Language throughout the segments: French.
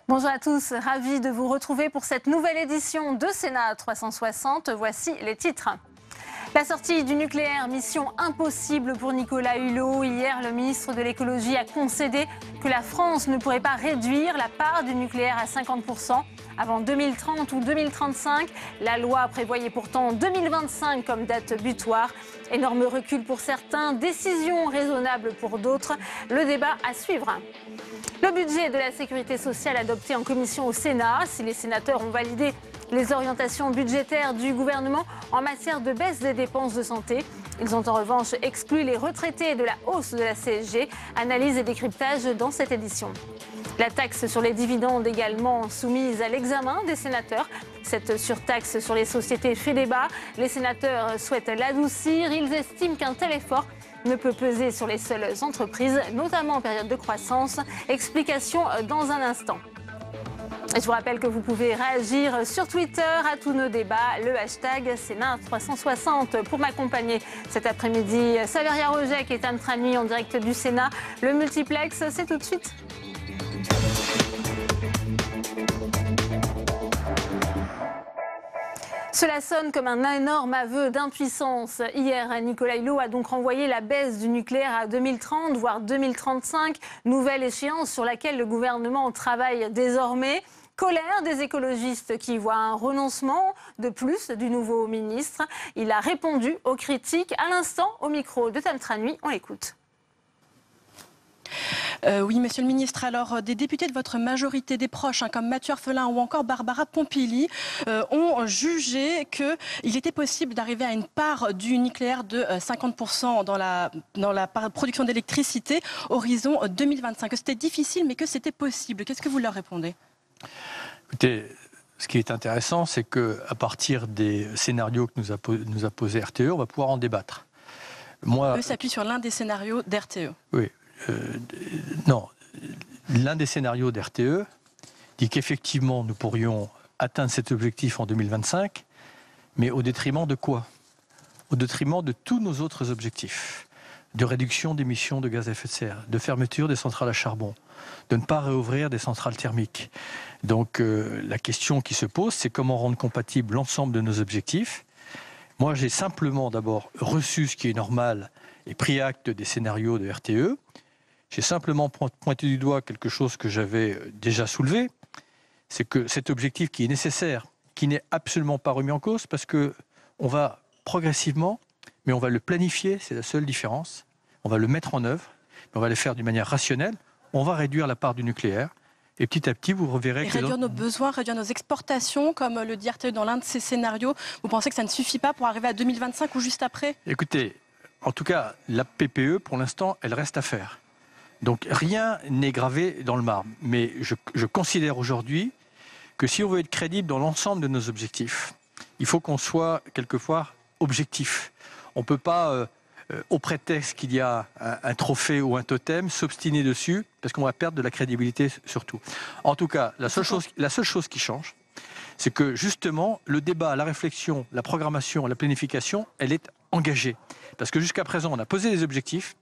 Bonjour à tous, ravi de vous retrouver pour cette nouvelle édition de Sénat 360. Voici les titres. La sortie du nucléaire, mission impossible pour Nicolas Hulot. Hier, le ministre de l'écologie a concédé que la France ne pourrait pas réduire la part du nucléaire à 50% avant 2030 ou 2035. La loi prévoyait pourtant 2025 comme date butoir. Énorme recul pour certains, décision raisonnable pour d'autres. Le débat à suivre. Le budget de la sécurité sociale adopté en commission au Sénat. Si les sénateurs ont validé les orientations budgétaires du gouvernement en matière de baisse des dépenses de santé, ils ont en revanche exclu les retraités de la hausse de la CSG. Analyse et décryptage dans cette édition. La taxe sur les dividendes également soumise à l'examen des sénateurs. Cette surtaxe sur les sociétés fait débat. Les sénateurs souhaitent l'adoucir. Ils estiment qu'un tel effort ne peut peser sur les seules entreprises, notamment en période de croissance. Explication dans un instant. Et je vous rappelle que vous pouvez réagir sur Twitter à tous nos débats, le hashtag Sénat360. Pour m'accompagner cet après-midi, Saveria Rojek et Tam Tranui en direct du Sénat. Le multiplex, c'est tout de suite. Cela sonne comme un énorme aveu d'impuissance. Hier, Nicolas Hulot a donc renvoyé la baisse du nucléaire à 2030, voire 2035. Nouvelle échéance sur laquelle le gouvernement travaille désormais. Colère des écologistes qui voient un renoncement de plus du nouveau ministre. Il a répondu aux critiques à l'instant au micro de Tam Tranui. On l'écoute. Oui, monsieur le ministre, alors des députés de votre majorité, des proches, comme Mathieu Orphelin ou encore Barbara Pompili, ont jugé qu'il était possible d'arriver à une part du nucléaire de 50% dans la production d'électricité horizon 2025. C'était difficile, mais que c'était possible. Qu'est-ce que vous leur répondez ? Écoutez, ce qui est intéressant, c'est qu'à partir des scénarios que nous a posé RTE, on va pouvoir en débattre. Eux s'appuient sur l'un des scénarios d'RTE. Oui. Non, l'un des scénarios d'RTE dit qu'effectivement nous pourrions atteindre cet objectif en 2025, mais au détriment de quoi ? Au détriment de tous nos autres objectifs, de réduction d'émissions de gaz à effet de serre, de fermeture des centrales à charbon, de ne pas réouvrir des centrales thermiques. Donc la question qui se pose, c'est comment rendre compatible l'ensemble de nos objectifs. Moi, j'ai simplement d'abord reçu ce qui est normal et pris acte des scénarios de RTE. J'ai simplement pointé du doigt quelque chose que j'avais déjà soulevé, c'est que cet objectif qui est nécessaire, qui n'est absolument pas remis en cause, parce qu'on va progressivement, mais on va le planifier, c'est la seule différence, on va le mettre en œuvre, mais on va le faire d'une manière rationnelle, on va réduire la part du nucléaire, et petit à petit, vous reverrez et réduire nos besoins, réduire nos exportations, comme le dit RTE dans l'un de ces scénarios, vous pensez que ça ne suffit pas pour arriver à 2025 ou juste après ? Écoutez, en tout cas, la PPE, pour l'instant, elle reste à faire. Donc rien n'est gravé dans le marbre. Mais je considère aujourd'hui que si on veut être crédible dans l'ensemble de nos objectifs, il faut qu'on soit quelquefois objectif. On ne peut pas, au prétexte qu'il y a un trophée ou un totem, s'obstiner dessus, parce qu'on va perdre de la crédibilité surtout. En tout cas, la seule chose qui change, c'est que justement, le débat, la réflexion, la programmation, la planification, elle est engagée. Parce que jusqu'à présent, on a posé des objectifs,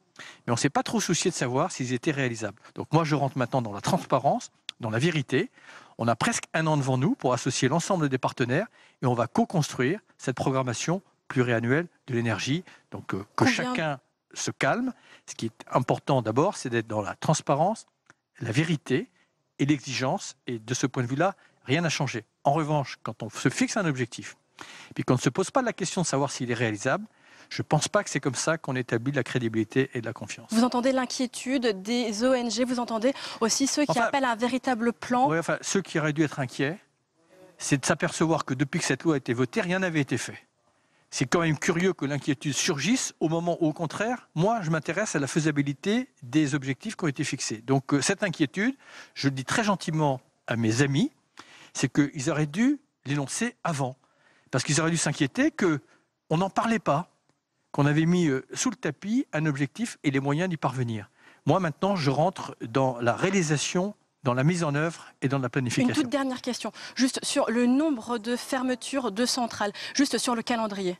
mais on ne s'est pas trop soucié de savoir s'ils étaient réalisables. Donc moi, je rentre maintenant dans la transparence, dans la vérité. On a presque un an devant nous pour associer l'ensemble des partenaires et on va co-construire cette programmation pluriannuelle de l'énergie. Donc que chacun se calme. Ce qui est important d'abord, c'est d'être dans la transparence, la vérité et l'exigence. Et de ce point de vue-là, rien n'a changé. En revanche, quand on se fixe un objectif, et puis qu'on ne se pose pas la question de savoir s'il est réalisable, je ne pense pas que c'est comme ça qu'on établit de la crédibilité et de la confiance. Vous entendez l'inquiétude des ONG, vous entendez aussi ceux qui appellent à un véritable plan. Oui, ceux qui auraient dû être inquiets, c'est de s'apercevoir que depuis que cette loi a été votée, rien n'avait été fait. C'est quand même curieux que l'inquiétude surgisse au moment où, au contraire, moi, je m'intéresse à la faisabilité des objectifs qui ont été fixés. Donc cette inquiétude, je le dis très gentiment à mes amis, c'est qu'ils auraient dû l'énoncer avant. Parce qu'ils auraient dû s'inquiéter qu'on n'en parlait pas, qu'on avait mis sous le tapis un objectif et les moyens d'y parvenir. Moi, maintenant, je rentre dans la réalisation, dans la mise en œuvre et dans la planification. Une toute dernière question, juste sur le nombre de fermetures de centrales, juste sur le calendrier.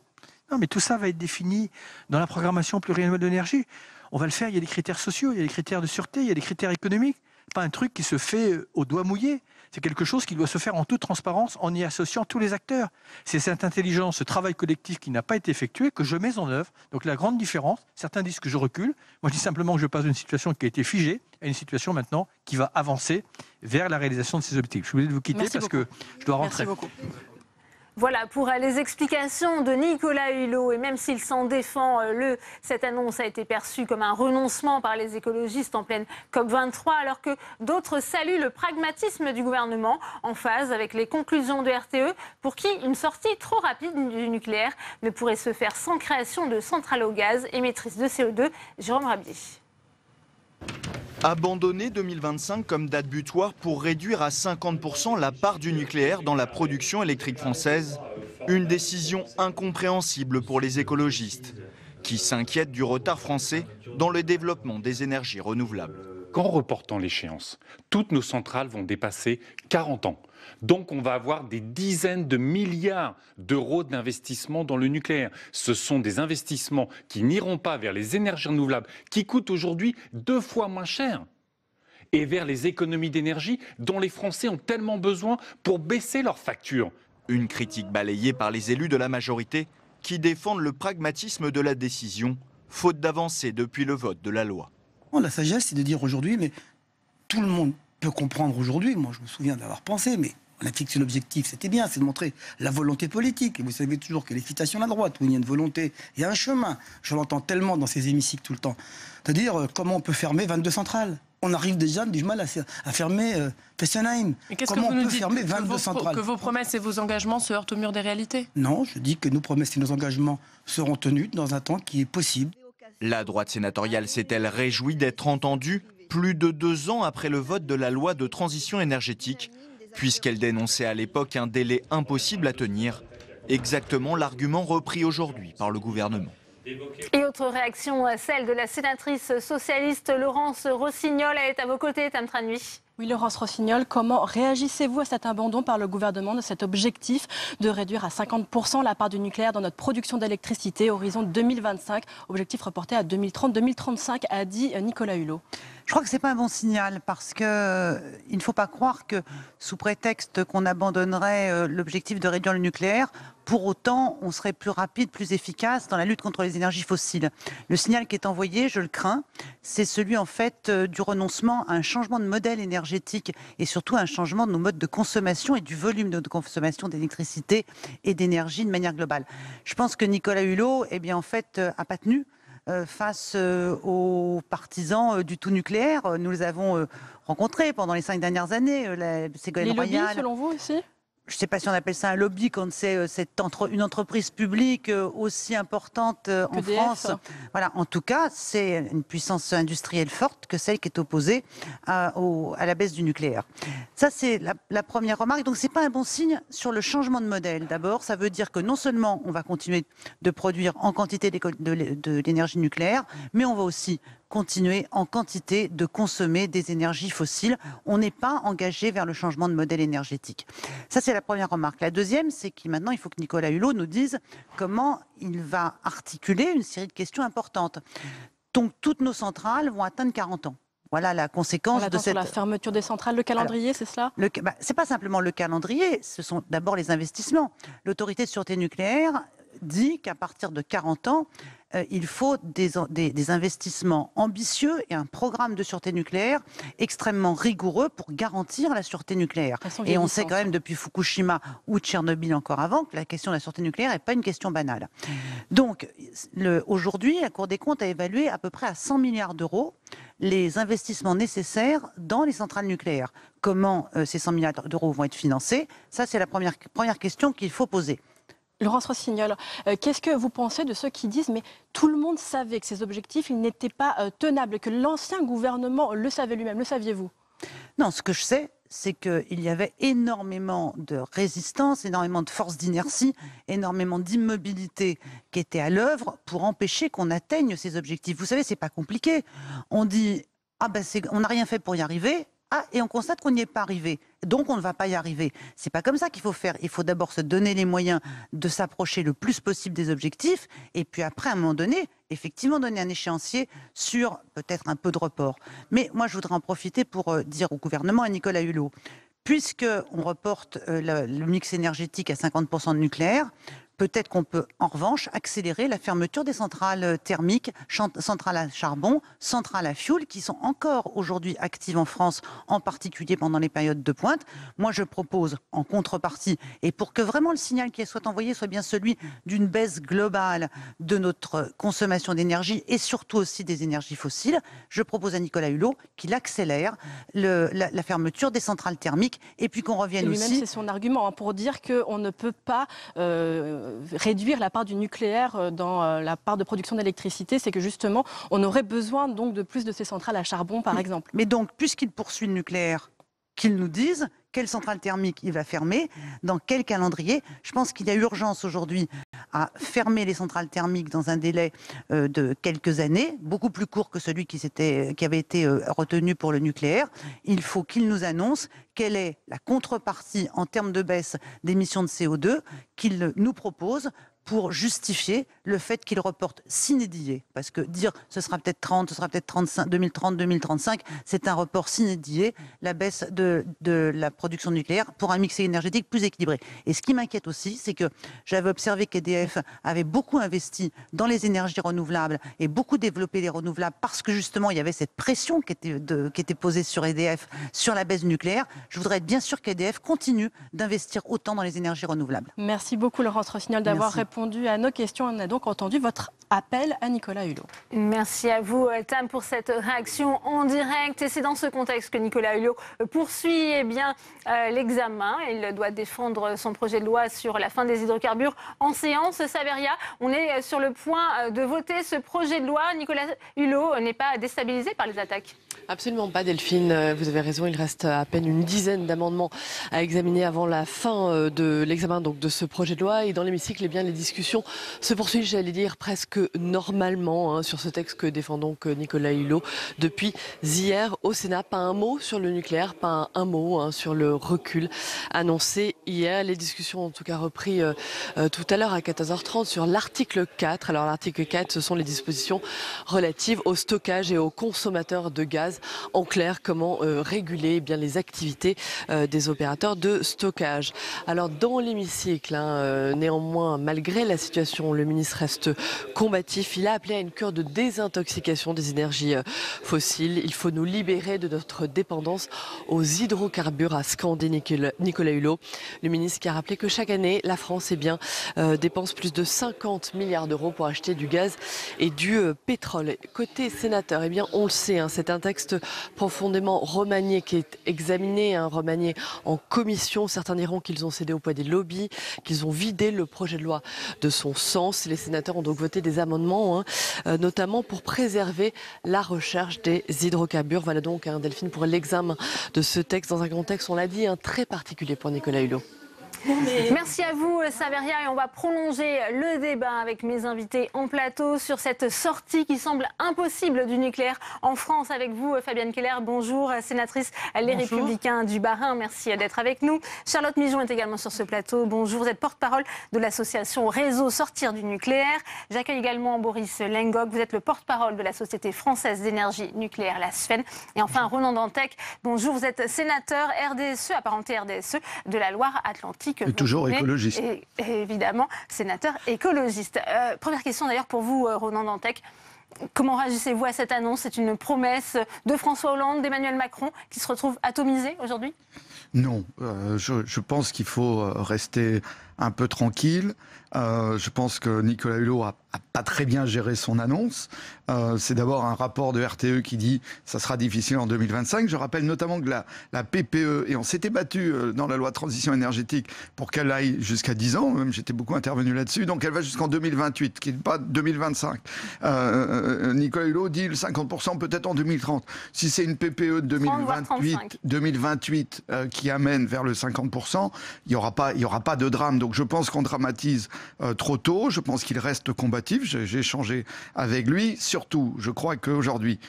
Non, mais tout ça va être défini dans la programmation pluriannuelle de l'énergie. On va le faire, il y a des critères sociaux, il y a des critères de sûreté, il y a des critères économiques. pas un truc qui se fait au doigt mouillé. C'est quelque chose qui doit se faire en toute transparence, en y associant tous les acteurs. C'est cette intelligence, ce travail collectif qui n'a pas été effectué que je mets en œuvre. Donc la grande différence, certains disent que je recule. Moi, je dis simplement que je passe d'une situation qui a été figée à une situation maintenant qui va avancer vers la réalisation de ces objectifs. Je suis obligé de vous quitter parce que je dois rentrer. Merci beaucoup. Voilà pour les explications de Nicolas Hulot. Et même s'il s'en défend, cette annonce a été perçue comme un renoncement par les écologistes en pleine COP23, alors que d'autres saluent le pragmatisme du gouvernement en phase avec les conclusions de RTE, pour qui une sortie trop rapide du nucléaire ne pourrait se faire sans création de centrales au gaz émettrices de CO2. Jérôme Rabier. Abandonner 2025 comme date butoir pour réduire à 50% la part du nucléaire dans la production électrique française, une décision incompréhensible pour les écologistes, qui s'inquiètent du retard français dans le développement des énergies renouvelables. Qu'en reportant l'échéance, toutes nos centrales vont dépasser 40 ans. Donc on va avoir des dizaines de milliards d'euros d'investissement dans le nucléaire. Ce sont des investissements qui n'iront pas vers les énergies renouvelables, qui coûtent aujourd'hui 2 fois moins cher, et vers les économies d'énergie dont les Français ont tellement besoin pour baisser leurs factures. Une critique balayée par les élus de la majorité qui défendent le pragmatisme de la décision, faute d'avancée depuis le vote de la loi. La sagesse, c'est de dire aujourd'hui, mais tout le monde peut comprendre aujourd'hui, moi je me souviens d'avoir pensé, mais on a fixé l'objectif, c'était bien, c'est de montrer la volonté politique. Et vous savez toujours que l'efficacité à la droite, où il y a une volonté, il y a un chemin. Je l'entends tellement dans ces hémicycles tout le temps. C'est-à-dire, comment on peut fermer 22 centrales ? On arrive déjà du mal à fermer Fessenheim. Comment on peut fermer 22 centrales ? Que vos promesses et vos engagements se heurtent au mur des réalités ? Non, je dis que nos promesses et nos engagements seront tenus dans un temps qui est possible. La droite sénatoriale s'est-elle réjouie d'être entendue plus de 2 ans après le vote de la loi de transition énergétique, puisqu'elle dénonçait à l'époque un délai impossible à tenir, exactement l'argument repris aujourd'hui par le gouvernement. Et autre réaction, celle de la sénatrice socialiste Laurence Rossignol. Elle est à vos côtés, Tam Tranui. Oui, Laurence Rossignol, comment réagissez-vous à cet abandon par le gouvernement de cet objectif de réduire à 50% la part du nucléaire dans notre production d'électricité horizon 2025, objectif reporté à 2030-2035, a dit Nicolas Hulot. Je crois que ce n'est pas un bon signal parce qu'il ne faut pas croire que sous prétexte qu'on abandonnerait l'objectif de réduire le nucléaire, pour autant on serait plus rapide, plus efficace dans la lutte contre les énergies fossiles. Le signal qui est envoyé, je le crains, c'est celui en fait du renoncement à un changement de modèle énergétique et surtout à un changement de nos modes de consommation et du volume de consommation d'électricité et d'énergie de manière globale. Je pense que Nicolas Hulot, eh bien, en fait, a pas tenu face aux partisans du tout nucléaire. Nous les avons rencontrés pendant les 5 dernières années. Ségolène Royal. Les lobbies, selon vous aussi ? Je ne sais pas si on appelle ça un lobby quand c'est une entreprise publique aussi importante en France. Voilà, en tout cas, c'est une puissance industrielle forte que celle qui est opposée à la baisse du nucléaire. Ça, c'est la première remarque. Donc, ce n'est pas un bon signe sur le changement de modèle. D'abord, ça veut dire que non seulement on va continuer de produire en quantité de l'énergie nucléaire, mais on va aussi continuer en quantité de consommer des énergies fossiles. On n'est pas engagé vers le changement de modèle énergétique. Ça, c'est la première remarque. La deuxième, c'est que maintenant, il faut que Nicolas Hulot nous dise comment il va articuler une série de questions importantes. Donc, toutes nos centrales vont atteindre 40 ans. Voilà la conséquence de cette... la fermeture des centrales, le calendrier, c'est cela ? C'est pas simplement le calendrier, ce sont d'abord les investissements. L'autorité de sûreté nucléaire dit qu'à partir de 40 ans, il faut des investissements ambitieux et un programme de sûreté nucléaire extrêmement rigoureux pour garantir la sûreté nucléaire. Et on sait quand même depuis Fukushima ou Tchernobyl encore avant que la question de la sûreté nucléaire n'est pas une question banale. Donc aujourd'hui, la Cour des comptes a évalué à peu près à 100 milliards d'euros les investissements nécessaires dans les centrales nucléaires. Comment ces 100 milliards d'euros vont être financés ? Ça, c'est la première question qu'il faut poser. Laurence Rossignol, qu'est-ce que vous pensez de ceux qui disent mais tout le monde savait que ces objectifs n'étaient pas tenables, que l'ancien gouvernement le savait lui-même, le saviez-vous ? Non, ce que je sais, c'est qu'il y avait énormément de résistance, énormément de force d'inertie, énormément d'immobilité qui était à l'œuvre pour empêcher qu'on atteigne ces objectifs. Vous savez, c'est pas compliqué. On dit on n'a rien fait pour y arriver. Ah, et on constate qu'on n'y est pas arrivé. Donc, on ne va pas y arriver. C'est pas comme ça qu'il faut faire. Il faut d'abord se donner les moyens de s'approcher le plus possible des objectifs. Et puis après, à un moment donné, effectivement, donner un échéancier sur peut-être un peu de report. Mais moi, je voudrais en profiter pour dire au gouvernement, à Nicolas Hulot, puisqu'on reporte le mix énergétique à 50% de nucléaire, peut-être qu'on peut, en revanche, accélérer la fermeture des centrales thermiques, centrales à charbon, centrales à fioul, qui sont encore aujourd'hui actives en France, en particulier pendant les périodes de pointe. Moi, je propose, en contrepartie, et pour que vraiment le signal qui soit envoyé soit bien celui d'une baisse globale de notre consommation d'énergie et surtout aussi des énergies fossiles, je propose à Nicolas Hulot qu'il accélère la fermeture des centrales thermiques et puis qu'on revienne lui-même, aussi... c'est son argument, pour dire qu'on ne peut pas... réduire la part du nucléaire dans la part de production d'électricité, c'est que justement, on aurait besoin donc de plus de ces centrales à charbon, par exemple. Mais donc, puisqu'il poursuit le nucléaire, qu'il nous dise quelle centrale thermique il va fermer, dans quel calendrier. Je pense qu'il y a urgence aujourd'hui à fermer les centrales thermiques dans un délai de quelques années, beaucoup plus court que celui qui avait été retenu pour le nucléaire. Il faut qu'il nous annonce quelle est la contrepartie en termes de baisse d'émissions de CO2 qu'il nous propose pour justifier le fait qu'il reporte sine die. Parce que dire ce sera peut-être 30, ce sera peut-être 35, 2030, 2035, c'est un report sine die, la baisse de la production nucléaire pour un mix énergétique plus équilibré. Et ce qui m'inquiète aussi, c'est que j'avais observé qu'EDF avait beaucoup investi dans les énergies renouvelables et beaucoup développé les renouvelables parce que justement il y avait cette pression qui était posée sur EDF sur la baisse du nucléaire. Je voudrais être bien sûr qu'EDF continue d'investir autant dans les énergies renouvelables. Merci beaucoup Laurence Rossignol d'avoir répondu à nos questions. On a donc entendu votre appel à Nicolas Hulot. Merci à vous, Tam, pour cette réaction en direct. Et c'est dans ce contexte que Nicolas Hulot poursuit l'examen. Il doit défendre son projet de loi sur la fin des hydrocarbures en séance. Saveria, on est sur le point de voter ce projet de loi. Nicolas Hulot n'est pas déstabilisé par les attaques? Absolument pas, Delphine. Vous avez raison, il reste à peine une dizaine d'amendements à examiner avant la fin de l'examen de ce projet de loi. Et dans l'hémicycle, eh bien, les discussions se poursuivent, j'allais dire, presque normalement sur ce texte que défend donc Nicolas Hulot depuis hier au Sénat. Pas un mot sur le nucléaire, pas un mot sur le recul annoncé hier. Les discussions ont en tout cas repris tout à l'heure à 14h30 sur l'article 4. Alors l'article 4, ce sont les dispositions relatives au stockage et aux consommateurs de gaz. En clair, comment réguler bien les activités des opérateurs de stockage. Alors dans l'hémicycle, néanmoins, malgré la situation, le ministre reste combatif. Il a appelé à une cure de désintoxication des énergies fossiles. Il faut nous libérer de notre dépendance aux hydrocarbures, a scandé Nicolas Hulot. Le ministre qui a rappelé que chaque année, la France dépense plus de 50 milliards d'euros pour acheter du gaz et du pétrole. Côté sénateur, eh bien, on le sait, c'est un texte profondément remanié qui est examiné, remanié en commission. Certains diront qu'ils ont cédé au poids des lobbies, qu'ils ont vidé le projet de loi de son sens. Les sénateurs ont donc voté des amendements, notamment pour préserver la recherche des hydrocarbures. Voilà donc, Delphine, pour l'examen de ce texte dans un contexte, on l'a dit, très particulier pour Nicolas Hulot. Merci à vous, Saveria, et on va prolonger le débat avec mes invités en plateau sur cette sortie qui semble impossible du nucléaire en France. Avec vous, Fabienne Keller, bonjour, sénatrice Les Républicains du Bas-Rhin, merci d'être avec nous. Charlotte Mijon est également sur ce plateau, bonjour, vous êtes porte-parole de l'association Réseau Sortir du Nucléaire. J'accueille également Boris Lengok, vous êtes le porte-parole de la Société Française d'Énergie Nucléaire, la SFEN. Et enfin, Ronan Dantec, bonjour, vous êtes sénateur RDSE, apparenté RDSE de la Loire-Atlantique. Et toujours écologiste. Et évidemment, sénateur écologiste. Première question d'ailleurs pour vous, Ronan Dantec. Comment réagissez-vous à cette annonce? C'est une promesse de François Hollande, d'Emmanuel Macron, qui se retrouve atomisée aujourd'hui? Non, je pense qu'il faut rester un peu tranquille. Je pense que Nicolas Hulot a pas très bien géré son annonce. C'est d'abord un rapport de RTE qui dit ça sera difficile en 2025. Je rappelle notamment que la PPE, et on s'était battu dans la loi de transition énergétique pour qu'elle aille jusqu'à 10 ans, même j'étais beaucoup intervenu là-dessus, donc elle va jusqu'en 2028, qui n'est pas 2025. Nicolas Hulot dit le 50% peut-être en 2030. Si c'est une PPE de 2028 qui amène vers le 50%, il n'y aura pas de drame. Donc je pense qu'on dramatise trop tôt. Je pense qu'il reste combatif. J'ai échangé avec lui. Surtout, je crois qu'aujourd'hui,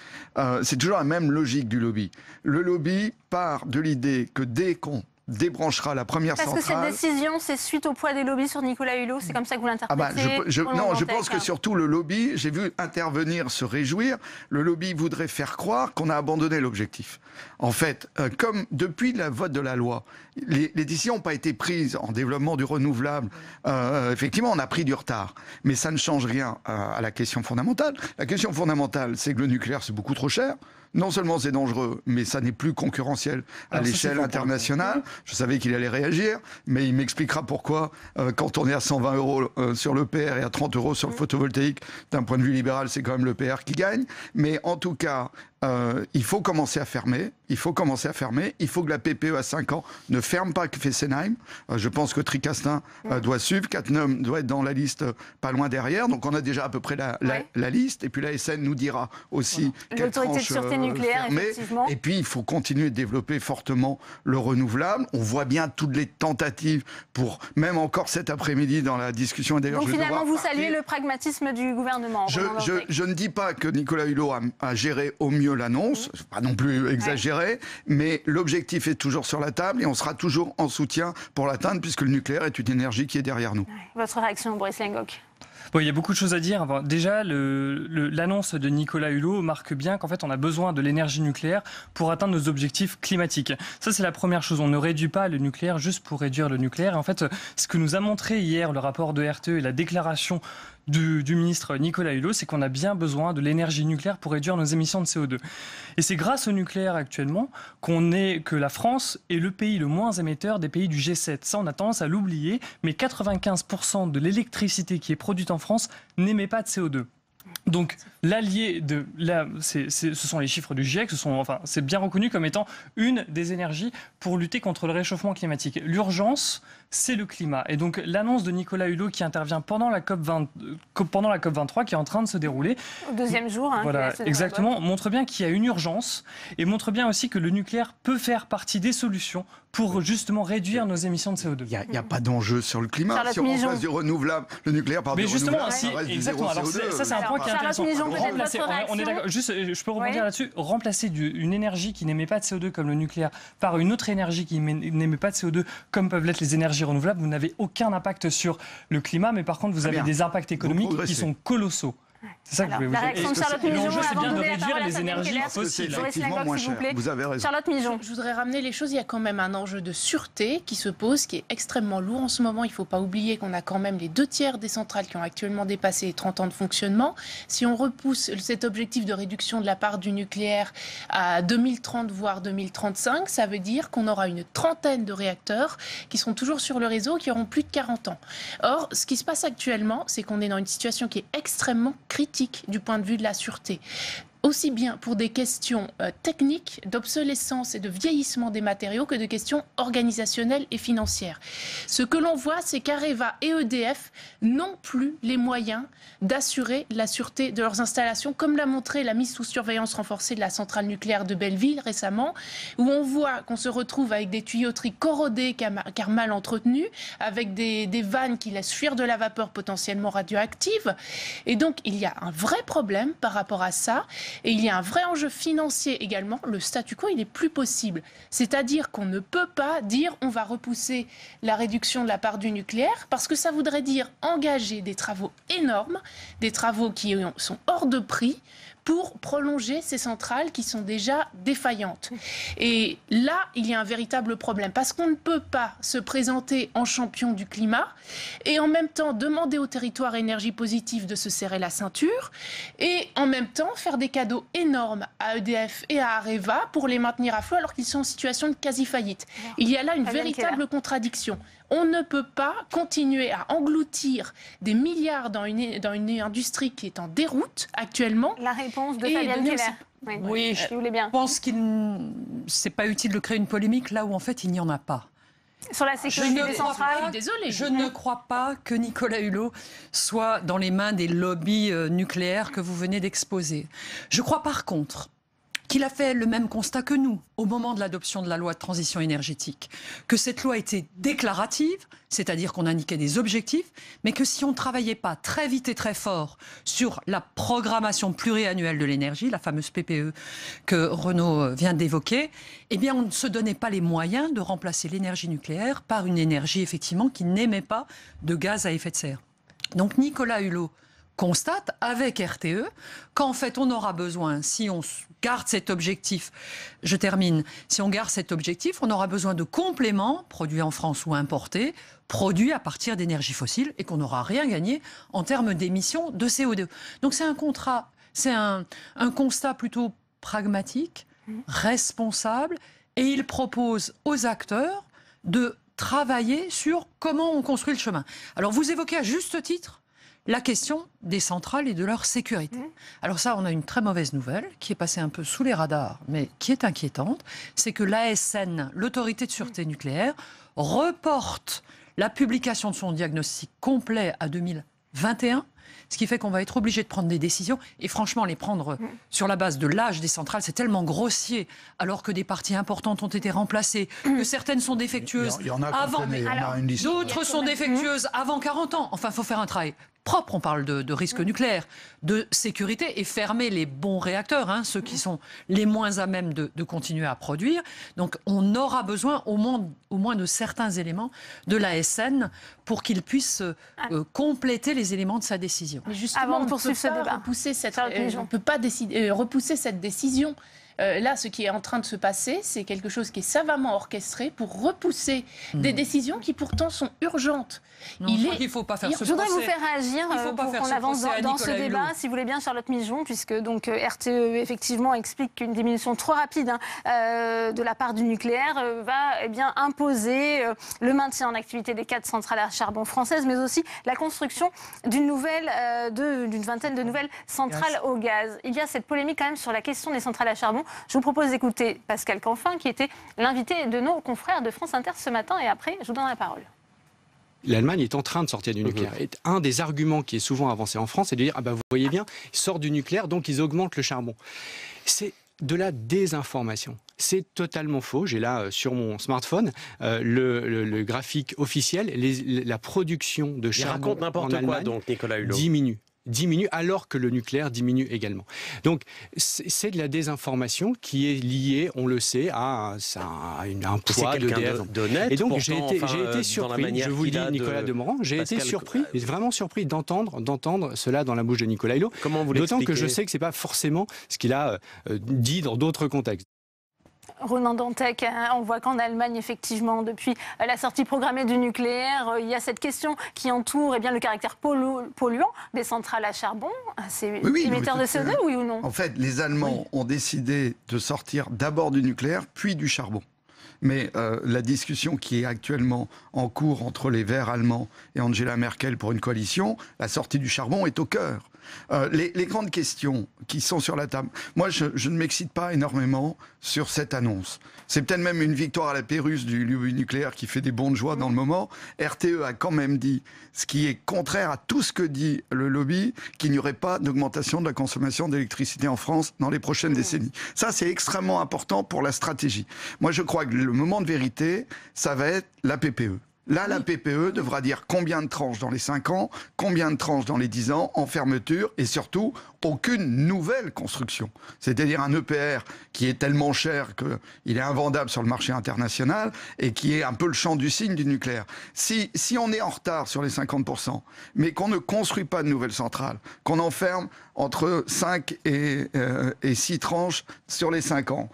c'est toujours la même logique du lobby. Le lobby part de l'idée que dès qu'on débranchera la première centrale... Parce que cette décision, c'est suite au poids des lobbies sur Nicolas Hulot, c'est comme ça que vous l'interprétez? Non, je pense que surtout le lobby, j'ai vu intervenir, se réjouir, le lobby voudrait faire croire qu'on a abandonné l'objectif. En fait, comme depuis le vote de la loi, les décisions n'ont pas été prises en développement du renouvelable, effectivement, on a pris du retard, mais ça ne change rien à la question fondamentale. La question fondamentale, c'est que le nucléaire, c'est beaucoup trop cher. Non seulement c'est dangereux, mais ça n'est plus concurrentiel à l'échelle internationale. Je savais qu'il allait réagir, mais il m'expliquera pourquoi, quand on est à 120 € sur l'EPR et à 30 € sur le photovoltaïque, d'un point de vue libéral, c'est quand même l'EPR qui gagne. Mais en tout cas, il faut commencer à fermer. Il faut que la PPE à 5 ans ne ferme pas que Fessenheim. Je pense que Tricastin doit suivre. Cattenom doit être dans la liste pas loin derrière. Donc on a déjà à peu près la liste. Et puis la SN nous dira aussi quelle tranche nucléaire, effectivement. Et puis il faut continuer de développer fortement le renouvelable. On voit bien toutes les tentatives pour, même encore cet après-midi dans la discussion. Donc finalement vous saluez le pragmatisme du gouvernement. Je ne dis pas que Nicolas Hulot a géré au mieux l'annonce, pas non plus exagéré, mais l'objectif est toujours sur la table et on sera toujours en soutien pour l'atteindre puisque le nucléaire est une énergie qui est derrière nous. Votre réaction, Boris Lengok? Bon, il y a beaucoup de choses à dire. Enfin, déjà, l'annonce de Nicolas Hulot marque bien qu'en fait, on a besoin de l'énergie nucléaire pour atteindre nos objectifs climatiques. Ça, c'est la première chose. On ne réduit pas le nucléaire juste pour réduire le nucléaire. Et en fait, ce que nous a montré hier le rapport de RTE et la déclaration du ministre Nicolas Hulot, c'est qu'on a bien besoin de l'énergie nucléaire pour réduire nos émissions de CO2. Et c'est grâce au nucléaire actuellement que la France est le pays le moins émetteur des pays du G7. Ça, on a tendance à l'oublier, mais 95% de l'électricité qui est produite en France n'émet pas de CO2. Donc, ce sont les chiffres du GIEC, c'est bien reconnu comme étant une des énergies pour lutter contre le réchauffement climatique. L'urgence, c'est le climat. Et donc, l'annonce de Nicolas Hulot qui intervient pendant la COP23 qui est en train de se dérouler. Au deuxième jour. Voilà, exactement, montre bien qu'il y a une urgence et montre bien aussi que le nucléaire peut faire partie des solutions pour justement réduire nos émissions de CO2. Il n'y a pas d'enjeu sur le climat. Si on remplace du renouvelable, le nucléaire par du renouvelable, ça reste du zéro CO2. Ça, c'est un point qui est intéressant. On est d'accord. Juste, je peux rebondir là-dessus. Remplacer une énergie qui n'émet pas de CO2 comme le nucléaire par une autre énergie qui n'émet pas de CO2 comme peuvent l'être les énergies renouvelables, vous n'avez aucun impact sur le climat, mais par contre, vous avez des impacts économiques qui sont colossaux. C'est ça que je voulais vous dire. La réaction de Charlotte Mijon, l'enjeu, c'est bien de donner la réduire parole à les énergies fossiles. Effectivement moins cher. Vous avez raison. Charlotte Mijon. Je voudrais ramener les choses. Il y a quand même un enjeu de sûreté qui se pose, qui est extrêmement lourd en ce moment. Il ne faut pas oublier qu'on a quand même les 2/3 des centrales qui ont actuellement dépassé les 30 ans de fonctionnement. Si on repousse cet objectif de réduction de la part du nucléaire à 2030, voire 2035, ça veut dire qu'on aura une trentaine de réacteurs qui seront toujours sur le réseau, qui auront plus de 40 ans. Or, ce qui se passe actuellement, c'est qu'on est dans une situation qui est extrêmement critique du point de vue de la sûreté. Aussi bien pour des questions techniques, d'obsolescence et de vieillissement des matériaux que de questions organisationnelles et financières. Ce que l'on voit, c'est qu'Areva et EDF n'ont plus les moyens d'assurer la sûreté de leurs installations, comme l'a montré la mise sous surveillance renforcée de la centrale nucléaire de Belleville récemment, où on voit qu'on se retrouve avec des tuyauteries corrodées car mal entretenues, avec des vannes qui laissent fuir de la vapeur potentiellement radioactive. Et donc, il y a un vrai problème par rapport à ça. Et il y a un vrai enjeu financier également. Le statu quo, il n'est plus possible. C'est-à-dire qu'on ne peut pas dire on va repousser la réduction de la part du nucléaire parce que ça voudrait dire engager des travaux énormes, des travaux qui sont hors de prix pour prolonger ces centrales qui sont déjà défaillantes. Et là, il y a un véritable problème parce qu'on ne peut pas se présenter en champion du climat et en même temps demander aux territoires énergie positive de se serrer la ceinture et en même temps faire des cadeaux énormes à EDF et à Areva pour les maintenir à flot alors qu'ils sont en situation de quasi-faillite. Il y a là une véritable contradiction. On ne peut pas continuer à engloutir des milliards dans une industrie qui est en déroute actuellement. La réponse de Fabienne Keller. Oui, je pense qu'il n'est pas utile de créer une polémique là où en fait il n'y en a pas. Sur la sécurité des centrales. Je ne crois pas que Nicolas Hulot soit dans les mains des lobbies nucléaires que vous venez d'exposer. Je crois par contre qu'il a fait le même constat que nous au moment de l'adoption de la loi de transition énergétique, que cette loi était déclarative, c'est-à-dire qu'on indiquait des objectifs, mais que si on ne travaillait pas très vite et très fort sur la programmation pluriannuelle de l'énergie, la fameuse PPE que Renaud vient d'évoquer, eh bien on ne se donnait pas les moyens de remplacer l'énergie nucléaire par une énergie effectivement qui n'émet pas de gaz à effet de serre. Donc Nicolas Hulot constate avec RTE qu'en fait on aura besoin, si on garde cet objectif, je termine, si on garde cet objectif, on aura besoin de compléments produits en France ou importés, produits à partir d'énergies fossiles et qu'on n'aura rien gagné en termes d'émissions de CO2. Donc c'est un constat plutôt pragmatique, responsable, et il propose aux acteurs de travailler sur comment on construit le chemin. Alors vous évoquez à juste titre la question des centrales et de leur sécurité. Alors ça, on a une très mauvaise nouvelle qui est passée un peu sous les radars, mais qui est inquiétante, c'est que l'ASN, l'autorité de sûreté nucléaire, reporte la publication de son diagnostic complet à 2021, ce qui fait qu'on va être obligé de prendre des décisions. Et franchement, les prendre sur la base de l'âge des centrales, c'est tellement grossier, alors que des parties importantes ont été remplacées, que certaines sont défectueuses avant... D'autres sont défectueuses avant 40 ans. Enfin, il faut faire un travail propre. On parle de risque nucléaire, de sécurité, et fermer les bons réacteurs, ceux qui sont les moins à même de continuer à produire. Donc on aura besoin au moins de certains éléments de l'ASN pour qu'il puisse compléter les éléments de sa décision. Mais justement, on ne peut pas repousser cette décision. Là, ce qui est en train de se passer, c'est quelque chose qui est savamment orchestré pour repousser des décisions qui pourtant sont urgentes. Il ne faut pas faire ce procès. Je voudrais vous faire réagir pour qu'on avance dans ce débat, si vous voulez bien, Charlotte Migeon, puisque donc RTE effectivement explique qu'une diminution trop rapide de la part du nucléaire va imposer le maintien en activité des 4 centrales à charbon françaises, mais aussi la construction d'une vingtaine de nouvelles centrales au gaz. Il y a cette polémique quand même sur la question des centrales à charbon. Je vous propose d'écouter Pascal Canfin, qui était l'invité de nos confrères de France Inter ce matin, et après, je vous donne la parole. L'Allemagne est en train de sortir du nucléaire. Et un des arguments qui est souvent avancé en France, c'est de dire vous voyez bien, ils sortent du nucléaire, donc ils augmentent le charbon. C'est de la désinformation. C'est totalement faux. J'ai là sur mon smartphone le graphique officiel. La production de charbon en Allemagne donc, Nicolas Hulot. diminue alors que le nucléaire diminue également. Donc c'est de la désinformation qui est liée, on le sait, à un poids d'EDF. Et donc j'ai été surpris, je vous le dis Nicolas Demorand, j'ai été surpris, vraiment surpris d'entendre cela dans la bouche de Nicolas Hulot. Comment vous l'expliquez ? l'expliquez ? D'autant que je sais que ce n'est pas forcément ce qu'il a dit dans d'autres contextes. Ronan Dantec, on voit qu'en Allemagne, effectivement, depuis la sortie programmée du nucléaire, il y a cette question qui entoure le caractère polluant des centrales à charbon. C'est émetteur de CO2, oui ou non ? En fait, les Allemands ont décidé de sortir d'abord du nucléaire, puis du charbon. Mais la discussion qui est actuellement en cours entre les Verts allemands et Angela Merkel pour une coalition, la sortie du charbon est au cœur. Les grandes questions qui sont sur la table, moi je ne m'excite pas énormément sur cette annonce. C'est peut-être même une victoire à la Pérouse du lobby nucléaire qui fait des bonds de joie dans le moment. RTE a quand même dit, ce qui est contraire à tout ce que dit le lobby, qu'il n'y aurait pas d'augmentation de la consommation d'électricité en France dans les prochaines décennies. Ça, c'est extrêmement important pour la stratégie. Moi, je crois que le moment de vérité, ça va être la PPE. Là, la PPE devra dire combien de tranches dans les 5 ans, combien de tranches dans les 10 ans, en fermeture, et surtout, aucune nouvelle construction. C'est-à-dire un EPR qui est tellement cher qu'il est invendable sur le marché international et qui est un peu le champ du cygne du nucléaire. Si on est en retard sur les 50%, mais qu'on ne construit pas de nouvelles centrales, qu'on enferme entre 5 et 6 tranches sur les 5 ans,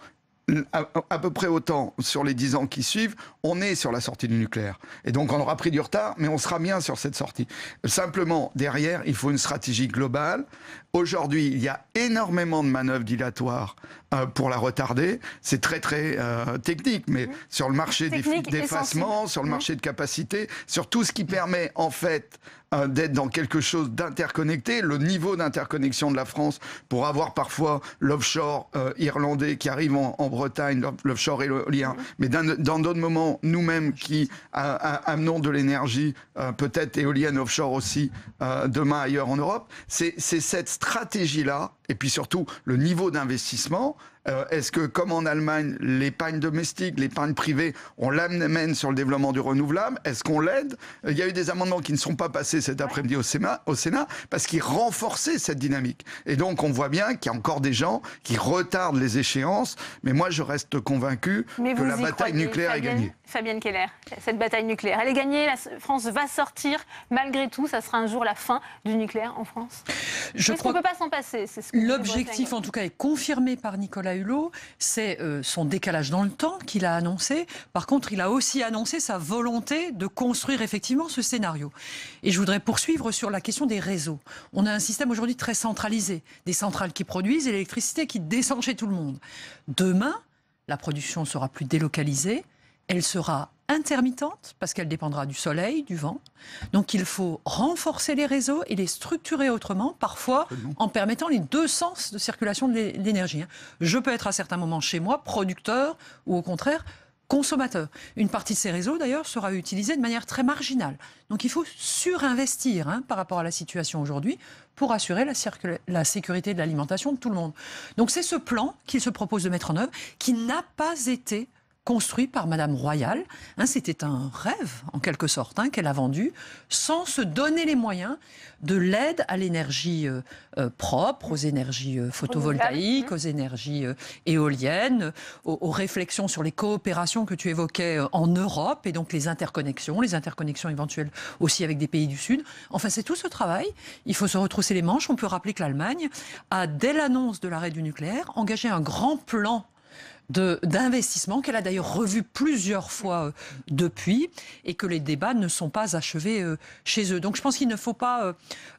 à peu près autant sur les 10 ans qui suivent, on est sur la sortie du nucléaire. Et donc on aura pris du retard, mais on sera bien sur cette sortie. Simplement, derrière, il faut une stratégie globale. Aujourd'hui, il y a énormément de manœuvres dilatoires pour la retarder. C'est très très technique, mais sur le marché d'effacement, sur le marché de capacité, sur tout ce qui permet en fait d'être dans quelque chose d'interconnecté, le niveau d'interconnexion de la France pour avoir parfois l'offshore irlandais qui arrive en Bretagne, l'offshore éolien, mais dans d'autres moments, nous-mêmes qui amenons de l'énergie, peut-être éolienne offshore aussi, demain ailleurs en Europe, c'est cette stratégie-là et puis surtout le niveau d'investissement. Est-ce que, comme en Allemagne, l'épargne domestique, l'épargne privée, on l'amène sur le développement du renouvelable? Est-ce qu'on l'aide? Il y a eu des amendements qui ne sont pas passés cet après-midi au Sénat parce qu'ils renforçaient cette dynamique. Et donc, on voit bien qu'il y a encore des gens qui retardent les échéances. Mais moi, je reste convaincu que la bataille nucléaire est gagnée. Fabienne Keller, cette bataille nucléaire, elle est gagnée. La France va sortir. Malgré tout, ça sera un jour la fin du nucléaire en France. Je crois qu'on ne peut pas s'en passer. L'objectif, en tout cas, est confirmé par Nicolas Hulot. C'est son décalage dans le temps qu'il a annoncé. Par contre, il a aussi annoncé sa volonté de construire effectivement ce scénario. Et je voudrais poursuivre sur la question des réseaux. On a un système aujourd'hui très centralisé. Des centrales qui produisent et l'électricité qui descend chez tout le monde. Demain, la production sera plus délocalisée. Elle sera intermittente parce qu'elle dépendra du soleil, du vent. Donc il faut renforcer les réseaux et les structurer autrement, parfois en permettant les deux sens de circulation de l'énergie. Je peux être à certains moments chez moi producteur ou au contraire consommateur. Une partie de ces réseaux d'ailleurs sera utilisée de manière très marginale. Donc il faut surinvestir par rapport à la situation aujourd'hui pour assurer la sécurité de l'alimentation de tout le monde. Donc c'est ce plan qu'il se propose de mettre en œuvre qui n'a pas été construit par Madame Royal. C'était un rêve, en quelque sorte, qu'elle a vendu, sans se donner les moyens de l'aide à l'énergie propre, aux énergies photovoltaïques, aux énergies éoliennes, aux réflexions sur les coopérations que tu évoquais en Europe, et donc les interconnexions éventuelles aussi avec des pays du Sud. Enfin, c'est tout ce travail. Il faut se retrousser les manches. On peut rappeler que l'Allemagne a, dès l'annonce de l'arrêt du nucléaire, engagé un grand plan d'investissement qu'elle a d'ailleurs revu plusieurs fois depuis et que les débats ne sont pas achevés chez eux. Donc je pense qu'il ne faut pas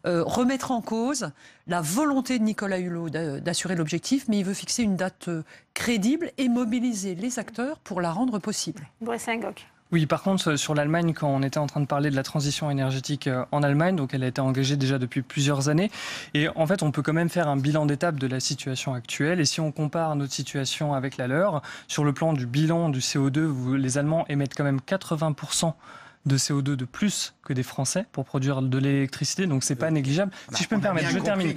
remettre en cause la volonté de Nicolas Hulot d'assurer l'objectif, mais il veut fixer une date crédible et mobiliser les acteurs pour la rendre possible. Boris Saint-Goc. Oui, par contre, sur l'Allemagne, quand on était en train de parler de la transition énergétique en Allemagne, donc elle a été engagée déjà depuis plusieurs années. Et en fait, on peut quand même faire un bilan d'étape de la situation actuelle. Et si on compare notre situation avec la leur, sur le plan du bilan du CO2, les Allemands émettent quand même 80% de CO2 de plus que des Français pour produire de l'électricité, donc c'est pas négligeable. Si je peux me permettre, je termine.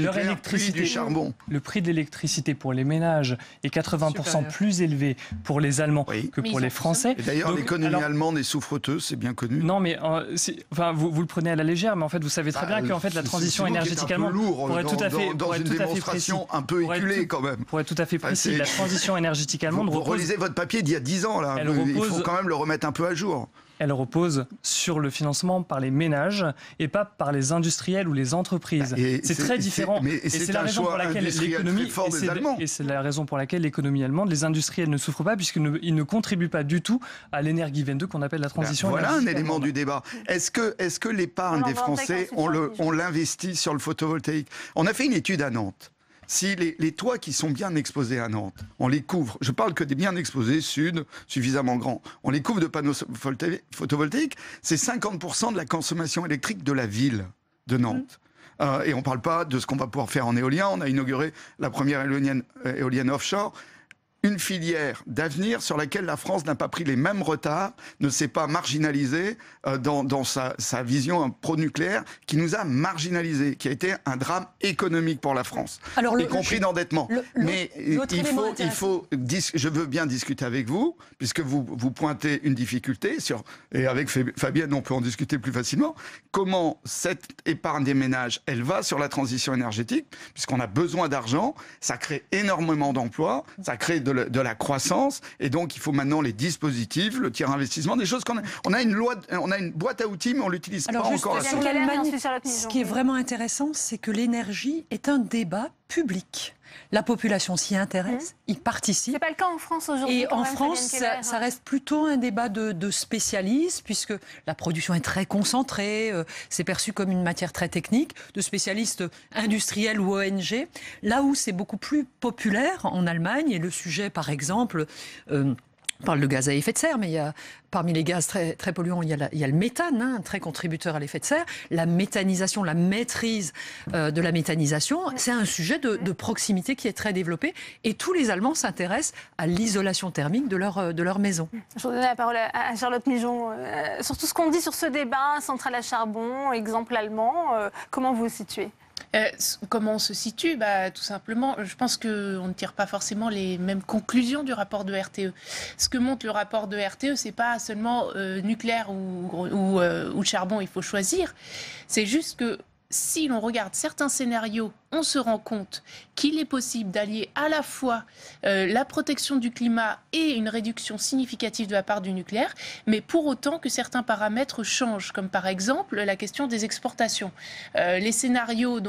Leur électricité, du charbon. Le prix de l'électricité pour les ménages est 80% plus élevé pour les Allemands que pour les Français. Et d'ailleurs, l'économie allemande est souffreteuse, c'est bien connu. Non, mais vous le prenez à la légère, mais en fait, vous savez très bien que fait, la transition énergétique allemande, pour être tout à fait dans une démonstration un peu éculée quand même. Pour être tout à fait précis, la transition énergétique allemande repose. Vous relisez votre papier d'il y a 10 ans là. Il faut quand même le remettre un peu à jour. Elle repose sur le financement par les ménages et pas par les industriels ou les entreprises. C'est très différent. Et c'est la raison pour laquelle l'économie allemande, les industriels ne souffrent pas puisqu'ils ne contribuent pas du tout à l'Energiewende qu'on appelle la transition énergétique. Voilà un élément du débat. Est-ce que l'épargne des Français, on l'investit sur le photovoltaïque? On a fait une étude à Nantes. Si les toits qui sont bien exposés à Nantes, on les couvre, je parle que des bien exposés sud, suffisamment grands, on les couvre de panneaux photovoltaïques, c'est 50% de la consommation électrique de la ville de Nantes. Et on ne parle pas de ce qu'on va pouvoir faire en éolien. On a inauguré la première éolienne offshore. Une filière d'avenir sur laquelle la France n'a pas pris les mêmes retards, ne s'est pas marginalisée dans sa vision pro-nucléaire, qui nous a marginalisés, qui a été un drame économique pour la France, y compris d'endettement. Mais je veux bien discuter avec vous, puisque vous pointez une difficulté, et avec Fabienne, on peut en discuter plus facilement, comment cette épargne des ménages, elle va sur la transition énergétique, puisqu'on a besoin d'argent, ça crée énormément d'emplois, ça crée de la croissance, et donc il faut maintenant les dispositifs, le tiers investissement, des choses on a une boîte à outils, mais on l'utilise pas encore. Sur l'Allemagne, ce qui est vraiment intéressant, c'est que l'énergie est un débat public. La population s'y intéresse, y participe. C'est pas le cas en France aujourd'hui. Et en France, ça reste plutôt un débat de spécialistes, puisque la production est très concentrée, c'est perçu comme une matière très technique, de spécialistes industriels ou ONG. Là où c'est beaucoup plus populaire en Allemagne, et le sujet, par exemple, on parle de gaz à effet de serre, mais parmi les gaz très, très polluants, il y a le méthane, très contributeur à l'effet de serre. La méthanisation, la maîtrise de la méthanisation, c'est un sujet de proximité qui est très développé. Et tous les Allemands s'intéressent à l'isolation thermique de leur maison. Je vais donner la parole à Charlotte Migeon. Sur tout ce qu'on dit sur ce débat, centrale à charbon, exemple allemand, comment vous vous situez ? Comment on se situe? Tout simplement, je pense qu'on ne tire pas forcément les mêmes conclusions du rapport de RTE. Ce que montre le rapport de RTE, c'est pas seulement nucléaire ou charbon, il faut choisir. C'est juste que si l'on regarde certains scénarios, on se rend compte qu'il est possible d'allier à la fois la protection du climat et une réduction significative de la part du nucléaire, mais pour autant que certains paramètres changent, comme par exemple la question des exportations. Les scénarios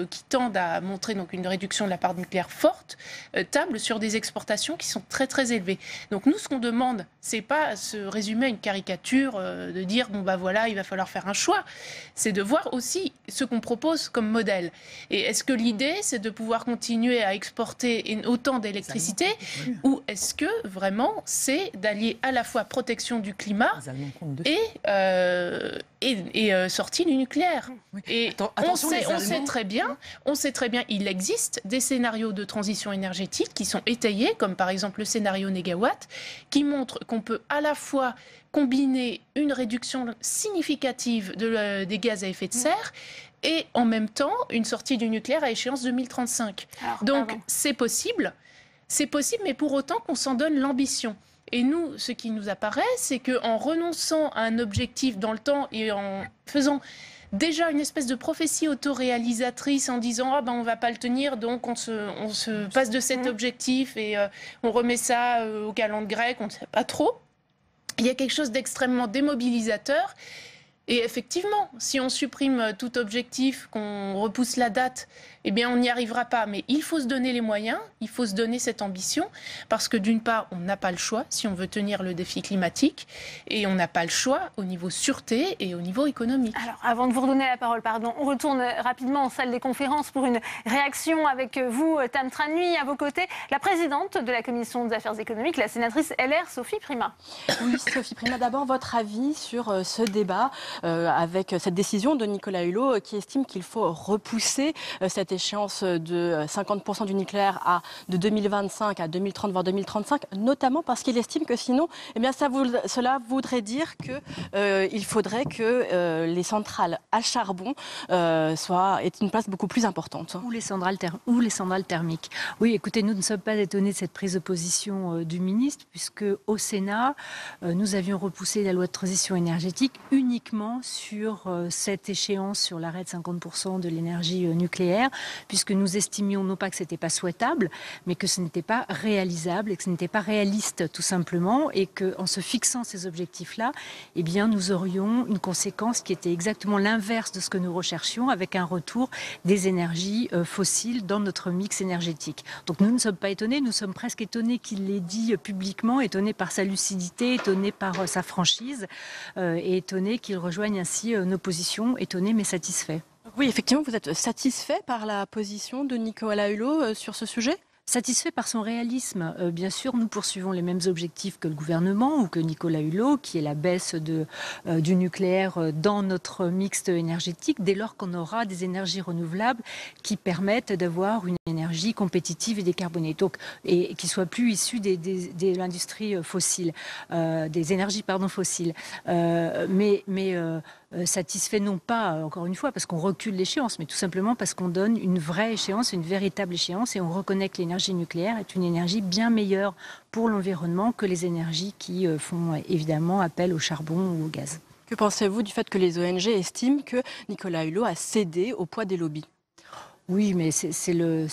qui tendent à montrer une réduction de la part du nucléaire forte tablent sur des exportations qui sont très très élevées. Donc nous, ce qu'on demande, c'est pas se résumer à une caricature de dire voilà, il va falloir faire un choix. C'est de voir aussi ce qu'on propose comme modèle. Et est-ce que l'idée, c'est de pouvoir continuer à exporter autant d'électricité, ou est-ce que vraiment c'est d'allier à la fois protection du climat et sortie du nucléaire? Et on sait très bien, il existe des scénarios de transition énergétique qui sont étayés, comme par exemple le scénario négawatt, qui montre qu'on peut à la fois combiner une réduction significative des gaz à effet de serre et en même temps une sortie du nucléaire à échéance 2035. Donc c'est possible, mais pour autant qu'on s'en donne l'ambition. Et nous, ce qui nous apparaît, c'est qu'en renonçant à un objectif dans le temps et en faisant déjà une espèce de prophétie autoréalisatrice en disant on va pas le tenir, donc on se passe de cet objectif et on remet ça au calendrier grec, on ne sait pas trop. Il y a quelque chose d'extrêmement démobilisateur. Et effectivement, si on supprime tout objectif, qu'on repousse la date, eh bien on n'y arrivera pas. Mais il faut se donner les moyens, il faut se donner cette ambition, parce que d'une part, on n'a pas le choix si on veut tenir le défi climatique, et on n'a pas le choix au niveau sûreté et au niveau économique. Alors, avant de vous redonner la parole, on retourne rapidement en salle des conférences pour une réaction avec vous, Tam Tran Nui, à vos côtés, la présidente de la Commission des affaires économiques, la sénatrice LR, Sophie Primas. Oui, Sophie Primas, d'abord votre avis sur ce débat avec cette décision de Nicolas Hulot qui estime qu'il faut repousser cette échéance de 50% du nucléaire de 2025 à 2030, voire 2035, notamment parce qu'il estime que sinon, cela voudrait dire qu'il faudrait que les centrales à charbon aient une place beaucoup plus importante. Ou les centrales thermiques. Oui, écoutez, nous ne sommes pas étonnés de cette prise de position du ministre, puisque au Sénat, nous avions repoussé la loi de transition énergétique uniquement sur cette échéance, sur l'arrêt de 50% de l'énergie nucléaire, puisque nous estimions non pas que ce n'était pas souhaitable, mais que ce n'était pas réalisable et que ce n'était pas réaliste tout simplement, et qu'en se fixant ces objectifs-là, eh bien, nous aurions une conséquence qui était exactement l'inverse de ce que nous recherchions, avec un retour des énergies fossiles dans notre mix énergétique. Donc nous ne sommes pas étonnés, nous sommes presque étonnés qu'il l'ait dit publiquement, étonnés par sa lucidité, étonnés par sa franchise, et étonnés qu'il rejoigne ainsi nos positions, étonnés mais satisfaits. Oui, effectivement, vous êtes satisfait par la position de Nicolas Hulot sur ce sujet ? Satisfait par son réalisme. Bien sûr, nous poursuivons les mêmes objectifs que le gouvernement ou que Nicolas Hulot, qui est la baisse du nucléaire dans notre mix énergétique, dès lors qu'on aura des énergies renouvelables qui permettent d'avoir une énergie compétitive et décarbonée, et qui soit plus issue de l'industrie fossile, des énergies fossiles. Satisfait non pas, encore une fois, parce qu'on recule l'échéance, mais tout simplement parce qu'on donne une vraie échéance, une véritable échéance, et on reconnaît que l'énergie nucléaire est une énergie bien meilleure pour l'environnement que les énergies qui font évidemment appel au charbon ou au gaz. Que pensez-vous du fait que les ONG estiment que Nicolas Hulot a cédé au poids des lobbies ? Oui, mais c'est le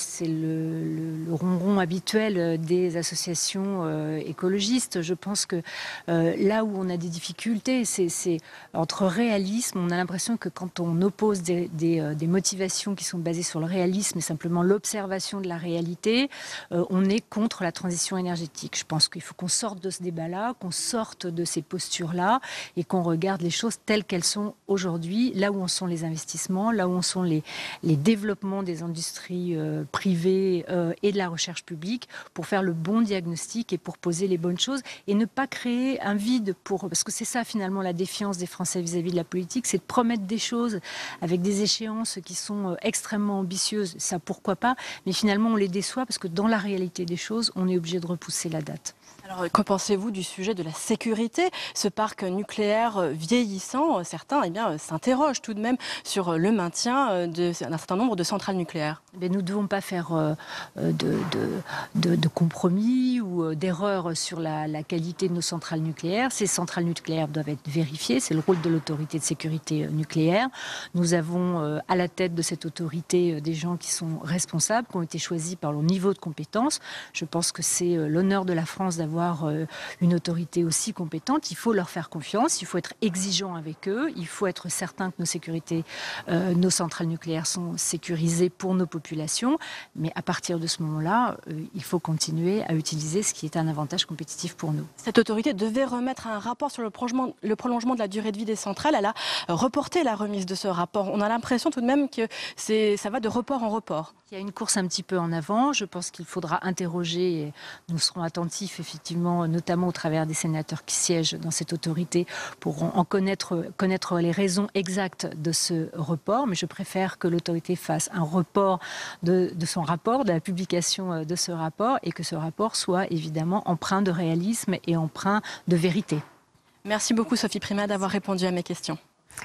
ronron habituel des associations écologistes. Je pense que là où on a des difficultés, c'est entre réalisme. On a l'impression que quand on oppose des motivations qui sont basées sur le réalisme et simplement l'observation de la réalité, on est contre la transition énergétique. Je pense qu'il faut qu'on sorte de ce débat-là, qu'on sorte de ces postures-là et qu'on regarde les choses telles qu'elles sont aujourd'hui, là où en sont les investissements, là où en sont les développements des industries privées et de la recherche publique, pour faire le bon diagnostic et pour poser les bonnes choses et ne pas créer un vide parce que c'est ça finalement la défiance des Français vis-à-vis de la politique, c'est de promettre des choses avec des échéances qui sont extrêmement ambitieuses, ça pourquoi pas, mais finalement on les déçoit parce que dans la réalité des choses, on est obligé de repousser la date. Alors, que pensez-vous du sujet de la sécurité? Ce parc nucléaire vieillissant, certains s'interrogent tout de même sur le maintien d'un certain nombre de centrales nucléaires. Mais nous ne devons pas faire de compromis ou d'erreurs sur la qualité de nos centrales nucléaires. Ces centrales nucléaires doivent être vérifiées. C'est le rôle de l'autorité de sécurité nucléaire. Nous avons à la tête de cette autorité des gens qui sont responsables, qui ont été choisis par leur niveau de compétence. Je pense que c'est l'honneur de la France d'avoir une autorité aussi compétente. Il faut leur faire confiance, il faut être exigeant avec eux, il faut être certain que nos centrales nucléaires sont sécurisées pour nos populations, mais à partir de ce moment-là, il faut continuer à utiliser ce qui est un avantage compétitif pour nous. Cette autorité devait remettre un rapport sur le prolongement de la durée de vie des centrales. Elle a reporté la remise de ce rapport. On a l'impression tout de même que ça va de report en report. Il y a une course un petit peu en avant. Je pense qu'il faudra interroger, et nous serons attentifs effectivement, notamment au travers des sénateurs qui siègent dans cette autorité, pour en connaître les raisons exactes de ce report. Mais je préfère que l'autorité fasse un report de son rapport, de la publication de ce rapport, et que ce rapport soit évidemment empreint de réalisme et empreint de vérité. Merci beaucoup Sophie Primas d'avoir répondu à mes questions.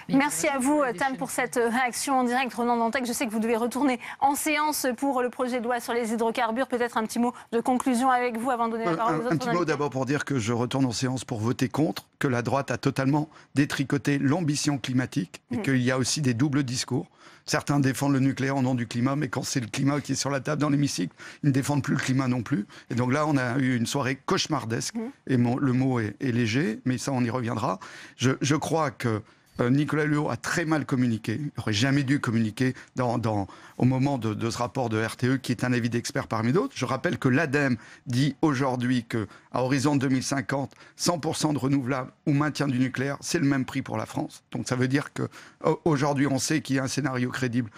Merci à vous, Tam, pour cette réaction en direct. Ronan Dantec, je sais que vous devez retourner en séance pour le projet de loi sur les hydrocarbures. Peut-être un petit mot de conclusion avec vous avant de donner la parole aux autres. Un petit mot d'abord pour dire que je retourne en séance pour voter contre, que la droite a totalement détricoté l'ambition climatique et qu'il y a aussi des doubles discours. Certains défendent le nucléaire au nom du climat, mais quand c'est le climat qui est sur la table dans l'hémicycle, ils ne défendent plus le climat non plus. Et donc là, on a eu une soirée cauchemardesque. Et le mot est léger, mais ça, on y reviendra. Je crois que Nicolas Hulot a très mal communiqué. Il n'aurait jamais dû communiquer au moment de ce rapport de RTE, qui est un avis d'expert parmi d'autres. Je rappelle que l'ADEME dit aujourd'hui qu'à horizon 2050, 100% de renouvelables ou maintien du nucléaire, c'est le même prix pour la France. Donc ça veut dire qu'aujourd'hui, on sait qu'il y a un scénario crédible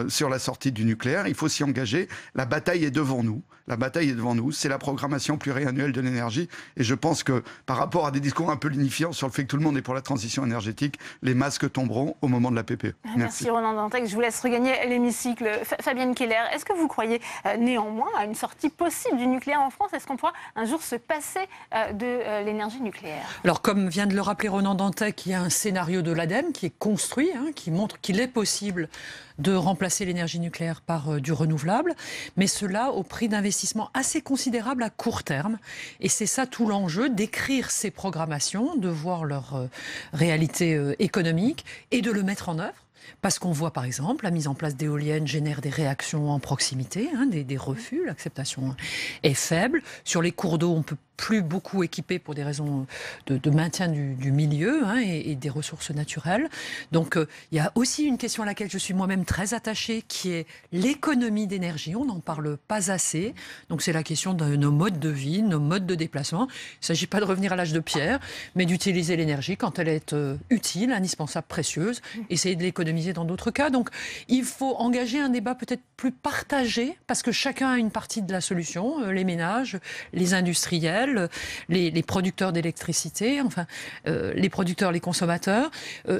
sur la sortie du nucléaire. Il faut s'y engager. La bataille est devant nous. La bataille est devant nous. C'est la programmation pluriannuelle de l'énergie. Et je pense que par rapport à des discours un peu lignifiants sur le fait que tout le monde est pour la transition énergétique, les masques tomberont au moment de la PPE. Merci Ronan Dantec. Je vous laisse regagner l'hémicycle. Fabienne Keller, est-ce que vous croyez néanmoins à une sortie possible du nucléaire en France? Est-ce qu'on pourra un jour se passer de l'énergie nucléaire? Alors, comme vient de le rappeler Ronan Dantec, il y a un scénario de l'ADEME qui est construit, qui montre qu'il est possible de remplacer l'énergie nucléaire par du renouvelable, mais cela au prix d'investissements assez considérables à court terme. Et c'est ça tout l'enjeu, d'écrire ces programmations, de voir leur réalité économique et de le mettre en œuvre. Parce qu'on voit par exemple la mise en place d'éoliennes génère des réactions en proximité, des refus, l'acceptation est faible. Sur les cours d'eau, on peut plus beaucoup équipés pour des raisons de maintien du milieu et des ressources naturelles. Donc il y a aussi une question à laquelle je suis moi-même très attachée, qui est l'économie d'énergie. On n'en parle pas assez. Donc c'est la question de nos modes de vie, nos modes de déplacement. Il ne s'agit pas de revenir à l'âge de pierre, mais d'utiliser l'énergie quand elle est utile, indispensable, précieuse, essayer de l'économiser dans d'autres cas. Donc il faut engager un débat peut-être plus partagé, parce que chacun a une partie de la solution, les ménages, les industriels, les producteurs d'électricité, les producteurs, les consommateurs.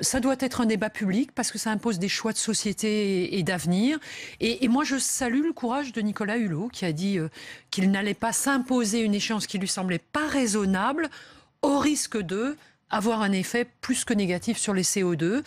Ça doit être un débat public parce que ça impose des choix de société et d'avenir. Et moi, je salue le courage de Nicolas Hulot qui a dit qu'il n'allait pas s'imposer une échéance qui lui semblait pas raisonnable au risque de avoir un effet plus que négatif sur les CO2.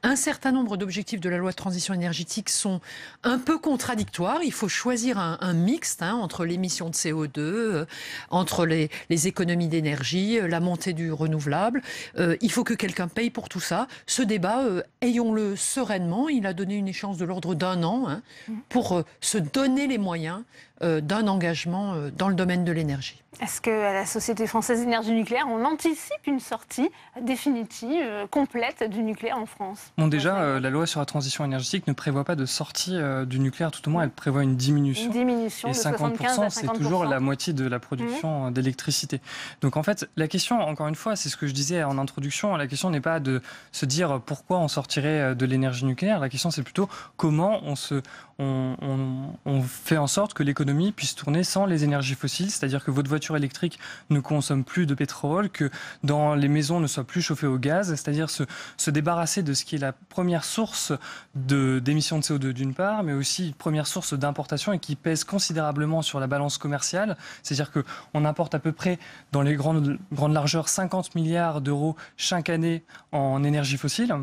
Un certain nombre d'objectifs de la loi de transition énergétique sont un peu contradictoires. Il faut choisir un mixte entre l'émission de CO2, entre les économies d'énergie, la montée du renouvelable. Il faut que quelqu'un paye pour tout ça. Ce débat, ayons-le sereinement. Il a donné une échéance de l'ordre d'1 an pour se donner les moyens d'un engagement dans le domaine de l'énergie. Est-ce qu'à la Société française d'énergie nucléaire, on anticipe une sortie définitive, complète du nucléaire en France? Bon, déjà, la loi sur la transition énergétique ne prévoit pas de sortie du nucléaire, tout au moins elle prévoit une diminution. Une diminution et de 75 à 50%. c'est toujours la moitié de la production d'électricité. Donc en fait, la question, encore une fois, c'est ce que je disais en introduction, la question n'est pas de se dire pourquoi on sortirait de l'énergie nucléaire, la question c'est plutôt comment on fait en sorte que l'économie puisse tourner sans les énergies fossiles, c'est-à-dire que votre voiture électrique ne consomme plus de pétrole, que dans les maisons ne soit plus chauffé au gaz, c'est-à-dire se débarrasser de ce qui est la première source d'émissions de CO2 d'une part, mais aussi première source d'importation et qui pèse considérablement sur la balance commerciale. C'est-à-dire qu'on importe à peu près dans les grandes largeurs 50 milliards d'euros chaque année en énergie fossile.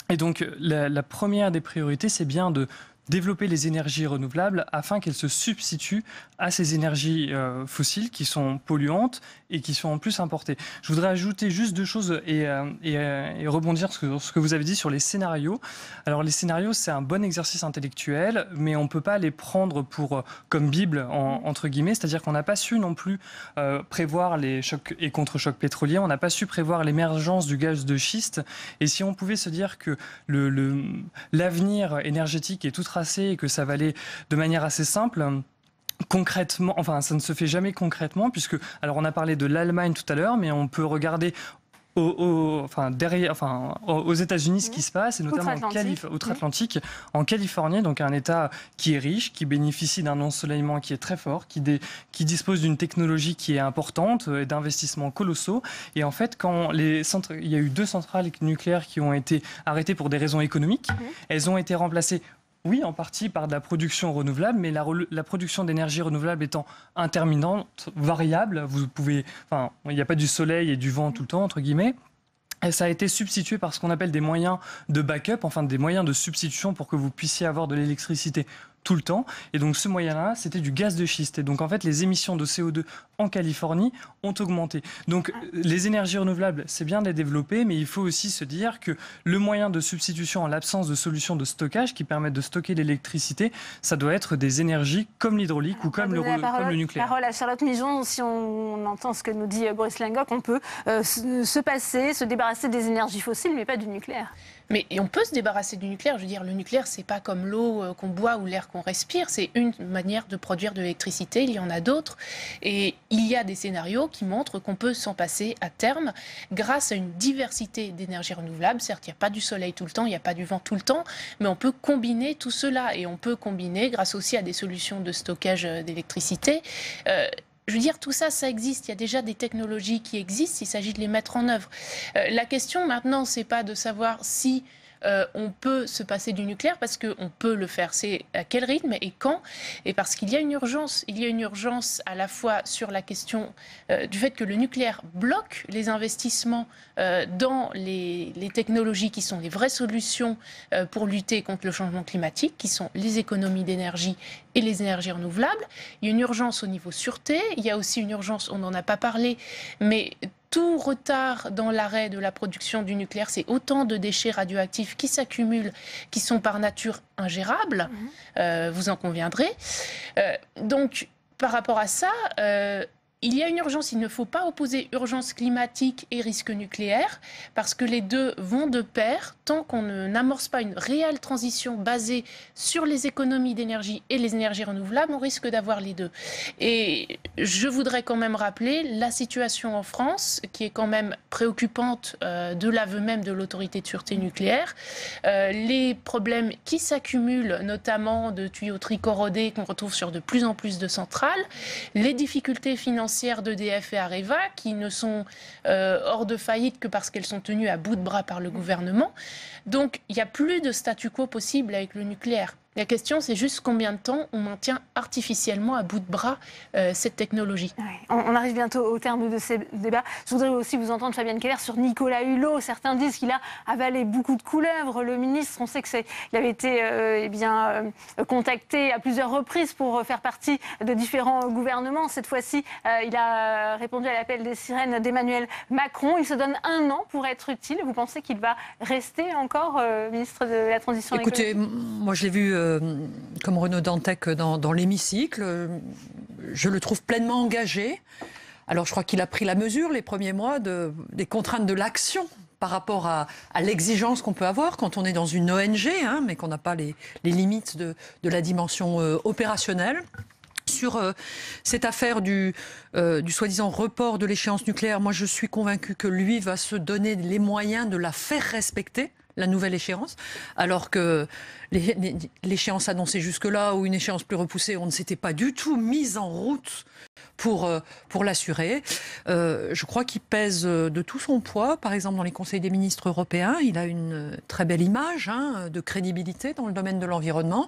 Et donc la première des priorités, c'est bien de développer les énergies renouvelables afin qu'elles se substituent à ces énergies fossiles qui sont polluantes et qui sont en plus importées. Je voudrais ajouter juste 2 choses et rebondir sur ce que vous avez dit sur les scénarios. Alors les scénarios, c'est un bon exercice intellectuel, mais on ne peut pas les prendre comme Bible, entre guillemets, c'est-à-dire qu'on n'a pas su non plus prévoir les chocs et contre-chocs pétroliers, on n'a pas su prévoir l'émergence du gaz de schiste, et si on pouvait se dire que l'avenir énergétique est tout tracé et que ça va aller de manière assez simple, concrètement, enfin ça ne se fait jamais concrètement, puisque, alors on a parlé de l'Allemagne tout à l'heure, mais on peut regarder aux États-Unis ce qui se passe, et notamment outre-Atlantique, en Californie, donc un État qui est riche, qui bénéficie d'un ensoleillement qui est très fort, qui dispose d'une technologie qui est importante et d'investissements colossaux. Et en fait, il y a eu 2 centrales nucléaires qui ont été arrêtées pour des raisons économiques, elles ont été remplacées. Oui, en partie par de la production renouvelable, mais la production d'énergie renouvelable étant intermittente, variable, il n'y a pas du soleil et du vent tout le temps, entre guillemets. Et ça a été substitué par ce qu'on appelle des moyens de backup, enfin des moyens de substitution pour que vous puissiez avoir de l'électricité tout le temps. Et donc ce moyen-là, c'était du gaz de schiste. Et donc en fait, les émissions de CO2 en Californie ont augmenté. Donc les énergies renouvelables, c'est bien de les développer, mais il faut aussi se dire que le moyen de substitution en l'absence de solutions de stockage qui permettent de stocker l'électricité, ça doit être des énergies comme l'hydraulique ou comme le nucléaire. Parole à Charlotte Mijon. Si on entend ce que nous dit Boris Lengok, on peut se débarrasser des énergies fossiles, mais pas du nucléaire. Mais on peut se débarrasser du nucléaire. Je veux dire, le nucléaire, c'est pas comme l'eau qu'on boit ou l'air qu'on respire. C'est une manière de produire de l'électricité. Il y en a d'autres. Et il y a des scénarios qui montrent qu'on peut s'en passer à terme grâce à une diversité d'énergies renouvelables. Certes, il n'y a pas du soleil tout le temps, il n'y a pas du vent tout le temps, mais on peut combiner tout cela. Et on peut combiner, grâce aussi à des solutions de stockage d'électricité, je veux dire, tout ça, ça existe. Il y a déjà des technologies qui existent. Il s'agit de les mettre en œuvre. La question maintenant, c'est pas de savoir si on peut se passer du nucléaire, parce qu'on peut le faire. C'est à quel rythme et quand? Et parce qu'il y a une urgence. Il y a une urgence à la fois sur la question du fait que le nucléaire bloque les investissements dans les technologies qui sont les vraies solutions pour lutter contre le changement climatique, qui sont les économies d'énergie et les énergies renouvelables. Il y a une urgence au niveau sûreté. Il y a aussi une urgence, on n'en a pas parlé, mais tout retard dans l'arrêt de la production du nucléaire, c'est autant de déchets radioactifs qui s'accumulent, qui sont par nature ingérables, vous en conviendrez. Donc, par rapport à ça, il y a une urgence. Il ne faut pas opposer urgence climatique et risque nucléaire, parce que les deux vont de pair. Tant qu'on n'amorce pas une réelle transition basée sur les économies d'énergie et les énergies renouvelables, on risque d'avoir les deux. Et je voudrais quand même rappeler la situation en France, qui est quand même préoccupante de l'aveu même de l'autorité de sûreté nucléaire. Les problèmes qui s'accumulent, notamment de tuyauteries corrodées qu'on retrouve sur de plus en plus de centrales, les difficultés financières d'EDF et Areva, qui ne sont hors de faillite que parce qu'elles sont tenues à bout de bras par le gouvernement. Donc, il n'y a plus de statu quo possible avec le nucléaire. La question, c'est juste combien de temps on maintient artificiellement à bout de bras cette technologie. Ouais. On arrive bientôt au terme de ces débats. Je voudrais aussi vous entendre, Fabienne Keller, sur Nicolas Hulot. Certains disent qu'il a avalé beaucoup de couleuvres. Le ministre, on sait qu'il avait été contacté à plusieurs reprises pour faire partie de différents gouvernements. Cette fois-ci, il a répondu à l'appel des sirènes d'Emmanuel Macron. Il se donne 1 an pour être utile. Vous pensez qu'il va rester encore ministre de la Transition écologique ? Écoutez, moi je l'ai vu comme Renaud Dantec dans l'hémicycle. Je le trouve pleinement engagé. Alors je crois qu'il a pris la mesure les premiers mois des contraintes de l'action par rapport à l'exigence qu'on peut avoir quand on est dans une ONG, mais qu'on n'a pas les limites de la dimension opérationnelle. Sur cette affaire du soi-disant report de l'échéance nucléaire, moi je suis convaincue que lui va se donner les moyens de la faire respecter, la nouvelle échéance, alors que l'échéance annoncée jusque-là ou une échéance plus repoussée, on ne s'était pas du tout mise en route pour l'assurer. Je crois qu'il pèse de tout son poids, par exemple dans les conseils des ministres européens. Il a une très belle image de crédibilité dans le domaine de l'environnement.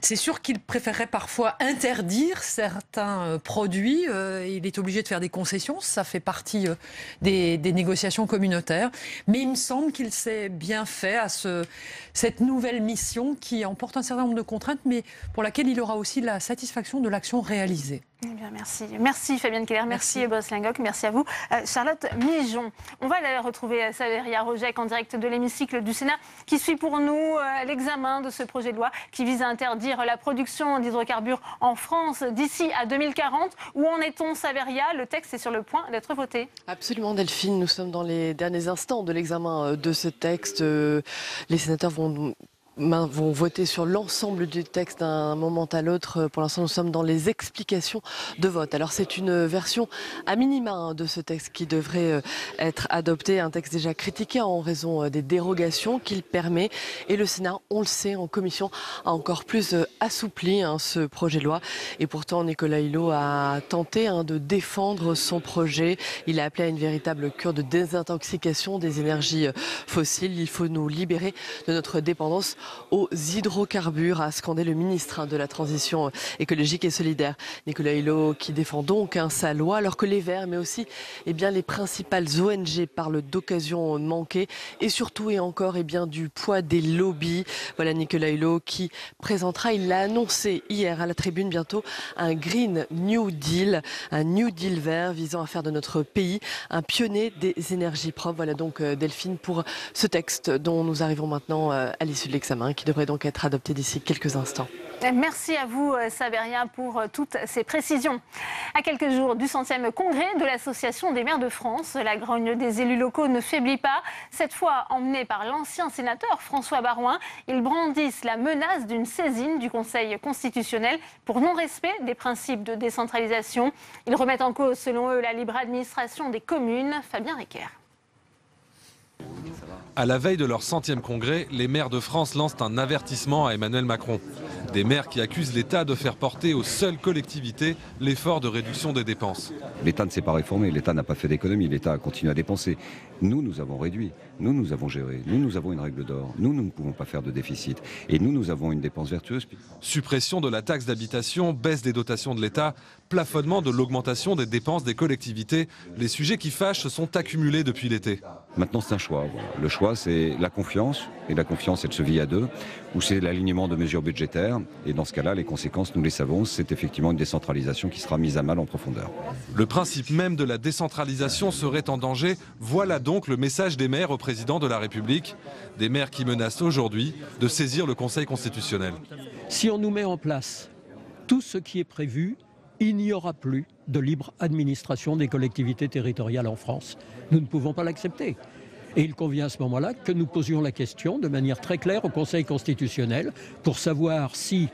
C'est sûr qu'il préférerait parfois interdire certains produits. Il est obligé de faire des concessions, ça fait partie des négociations communautaires. Mais il me semble qu'il s'est bien fait à cette nouvelle mission qui emporte un certain nombre de contraintes, mais pour laquelle il aura aussi la satisfaction de l'action réalisée. Eh bien, merci. Merci Fabienne Keller, merci Boris Linghock, merci à vous. Charlotte Migeon, on va aller retrouver Saveria Rojek en direct de l'hémicycle du Sénat qui suit pour nous l'examen de ce projet de loi qui vise à interdire la production d'hydrocarbures en France d'ici à 2040. Où en est-on, Saveria? Le texte est sur le point d'être voté. Absolument Delphine, nous sommes dans les derniers instants de l'examen de ce texte. Les sénateurs vont voter sur l'ensemble du texte d'un moment à l'autre. Pour l'instant, nous sommes dans les explications de vote. Alors, c'est une version à minima de ce texte qui devrait être adopté. Un texte déjà critiqué en raison des dérogations qu'il permet. Et le Sénat, on le sait, en commission, a encore plus assoupli ce projet de loi. Et pourtant, Nicolas Hulot a tenté de défendre son projet. Il a appelé à une véritable cure de désintoxication des énergies fossiles. Il faut nous libérer de notre dépendance aux hydrocarbures, a scandé le ministre de la Transition écologique et solidaire. Nicolas Hulot qui défend donc sa loi, alors que les Verts, mais aussi les principales ONG parlent d'occasions manquées et surtout et encore du poids des lobbies. Voilà Nicolas Hulot qui présentera, il l'a annoncé hier à la tribune, bientôt un Green New Deal, un New Deal vert visant à faire de notre pays un pionnier des énergies propres. Voilà donc Delphine pour ce texte dont nous arrivons maintenant à l'issue de l'examen, qui devrait donc être adopté d'ici quelques instants. Merci à vous, Saveria, pour toutes ces précisions. À quelques jours du 100e congrès de l'Association des maires de France, la grogne des élus locaux ne faiblit pas. Cette fois, emmenés par l'ancien sénateur François Baroin, ils brandissent la menace d'une saisine du Conseil constitutionnel pour non-respect des principes de décentralisation. Ils remettent en cause, selon eux, la libre administration des communes. Fabien Recker. À la veille de leur 100e congrès, les maires de France lancent un avertissement à Emmanuel Macron. Des maires qui accusent l'État de faire porter aux seules collectivités l'effort de réduction des dépenses. L'État ne s'est pas réformé, l'État n'a pas fait d'économie, l'État a continué à dépenser. Nous avons réduit, nous avons géré, nous avons une règle d'or, nous ne pouvons pas faire de déficit. Et nous avons une dépense vertueuse. Suppression de la taxe d'habitation, baisse des dotations de l'État, plafonnement de l'augmentation des dépenses des collectivités. Les sujets qui fâchent se sont accumulés depuis l'été. Maintenant, c'est un choix. Le choix, c'est la confiance. Et la confiance, elle se vit à deux. Ou c'est l'alignement de mesures budgétaires. Et dans ce cas-là, les conséquences, nous les savons, c'est effectivement une décentralisation qui sera mise à mal en profondeur. Le principe même de la décentralisation serait en danger. Voilà donc le message des maires au président de la République. Des maires qui menacent aujourd'hui de saisir le Conseil constitutionnel. Si on nous met en place tout ce qui est prévu, il n'y aura plus de libre administration des collectivités territoriales en France. Nous ne pouvons pas l'accepter. Et il convient à ce moment-là que nous posions la question de manière très claire au Conseil constitutionnel pour savoir si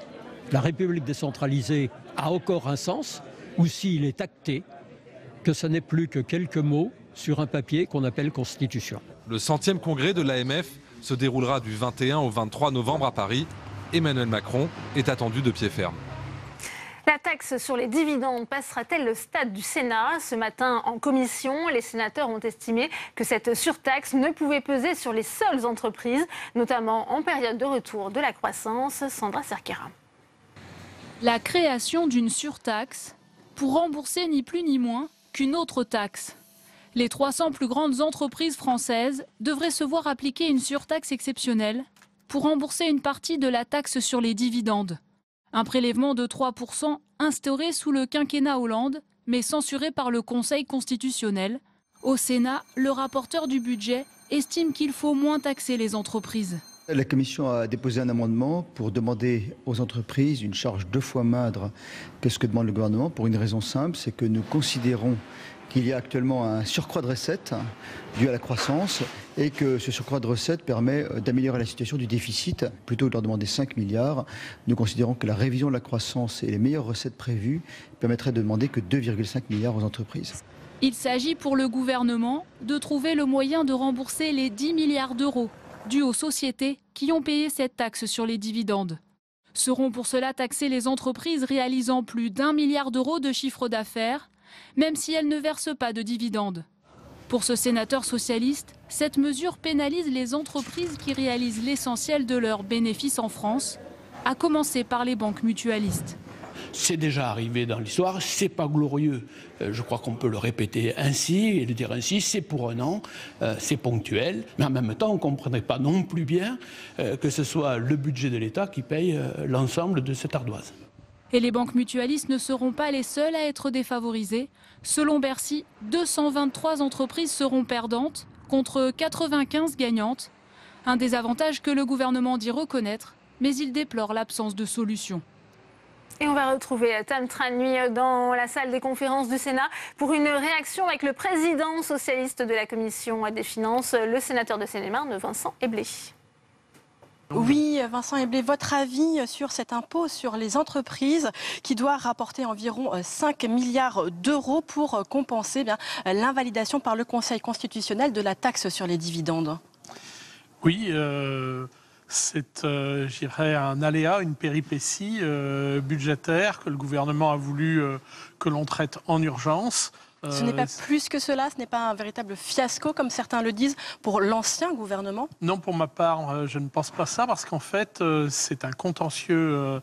la République décentralisée a encore un sens ou s'il est acté que ce n'est plus que quelques mots sur un papier qu'on appelle Constitution. Le 100e congrès de l'AMF se déroulera du 21 au 23 novembre à Paris. Emmanuel Macron est attendu de pied ferme. La taxe sur les dividendes passera-t-elle le stade du Sénat? Ce matin, en commission, les sénateurs ont estimé que cette surtaxe ne pouvait peser sur les seules entreprises, notamment en période de retour de la croissance. Sandra Cerquera. La création d'une surtaxe pour rembourser ni plus ni moins qu'une autre taxe. Les 300 plus grandes entreprises françaises devraient se voir appliquer une surtaxe exceptionnelle pour rembourser une partie de la taxe sur les dividendes. Un prélèvement de 3% instauré sous le quinquennat Hollande, mais censuré par le Conseil constitutionnel. Au Sénat, le rapporteur du budget estime qu'il faut moins taxer les entreprises. La Commission a déposé un amendement pour demander aux entreprises une charge 2 fois moindre que ce que demande le gouvernement, pour une raison simple, c'est que nous considérons qu'il y a actuellement un surcroît de recettes dû à la croissance et que ce surcroît de recettes permet d'améliorer la situation du déficit. Plutôt que de leur demander 5 milliards, nous considérons que la révision de la croissance et les meilleures recettes prévues permettraient de demander que 2,5 milliards aux entreprises. Il s'agit pour le gouvernement de trouver le moyen de rembourser les 10 milliards d'euros dues aux sociétés qui ont payé cette taxe sur les dividendes. Seront pour cela taxées les entreprises réalisant plus d'1 milliard d'euros de chiffre d'affaires, même si elles ne versent pas de dividendes. Pour ce sénateur socialiste, cette mesure pénalise les entreprises qui réalisent l'essentiel de leurs bénéfices en France, à commencer par les banques mutualistes. C'est déjà arrivé dans l'histoire, c'est pas glorieux. Je crois qu'on peut le répéter ainsi et le dire ainsi, c'est pour un an, c'est ponctuel, mais en même temps on ne comprendrait pas non plus bien que ce soit le budget de l'État qui paye l'ensemble de cette ardoise. Et les banques mutualistes ne seront pas les seules à être défavorisées. Selon Bercy, 223 entreprises seront perdantes contre 95 gagnantes. Un désavantage que le gouvernement dit reconnaître, mais il déplore l'absence de solution. Et on va retrouver Tam Tranui dans la salle des conférences du Sénat pour une réaction avec le président socialiste de la Commission des Finances, le sénateur de Seine-et-Marne, Vincent Eblé. Oui, Vincent Eblé, votre avis sur cet impôt sur les entreprises qui doit rapporter environ 5 milliards d'euros pour compenser l'invalidation par le Conseil constitutionnel de la taxe sur les dividendes? Oui, c'est, je dirais, un aléa, une péripétie budgétaire que le gouvernement a voulu que l'on traite en urgence. Ce n'est pas plus que cela, ce n'est pas un véritable fiasco, comme certains le disent, pour l'ancien gouvernement? Non, pour ma part, je ne pense pas ça, parce qu'en fait, c'est un contentieux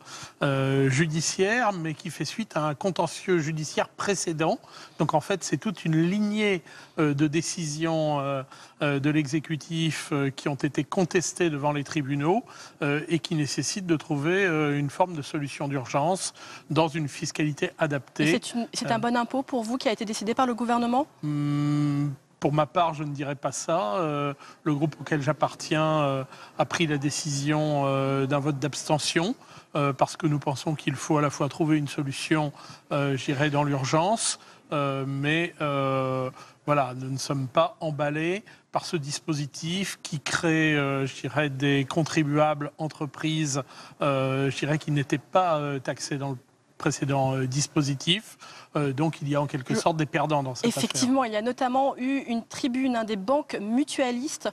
judiciaire, mais qui fait suite à un contentieux judiciaire précédent. Donc en fait, c'est toute une lignée de décisions de l'exécutif qui ont été contestées devant les tribunaux et qui nécessitent de trouver une forme de solution d'urgence dans une fiscalité adaptée. C'est un bon impôt pour vous qui a été décidé par le gouvernement? Pour ma part, je ne dirais pas ça. Le groupe auquel j'appartiens a pris la décision d'un vote d'abstention parce que nous pensons qu'il faut à la fois trouver une solution, je dirais, dans l'urgence, mais voilà, nous ne sommes pas emballés par ce dispositif qui crée, je dirais, des contribuables entreprises, je dirais, qui n'étaient pas taxés dans le précédent dispositif. Donc il y a en quelque sorte des perdants dans cette affaire. Effectivement, il y a notamment eu une tribune des banques mutualistes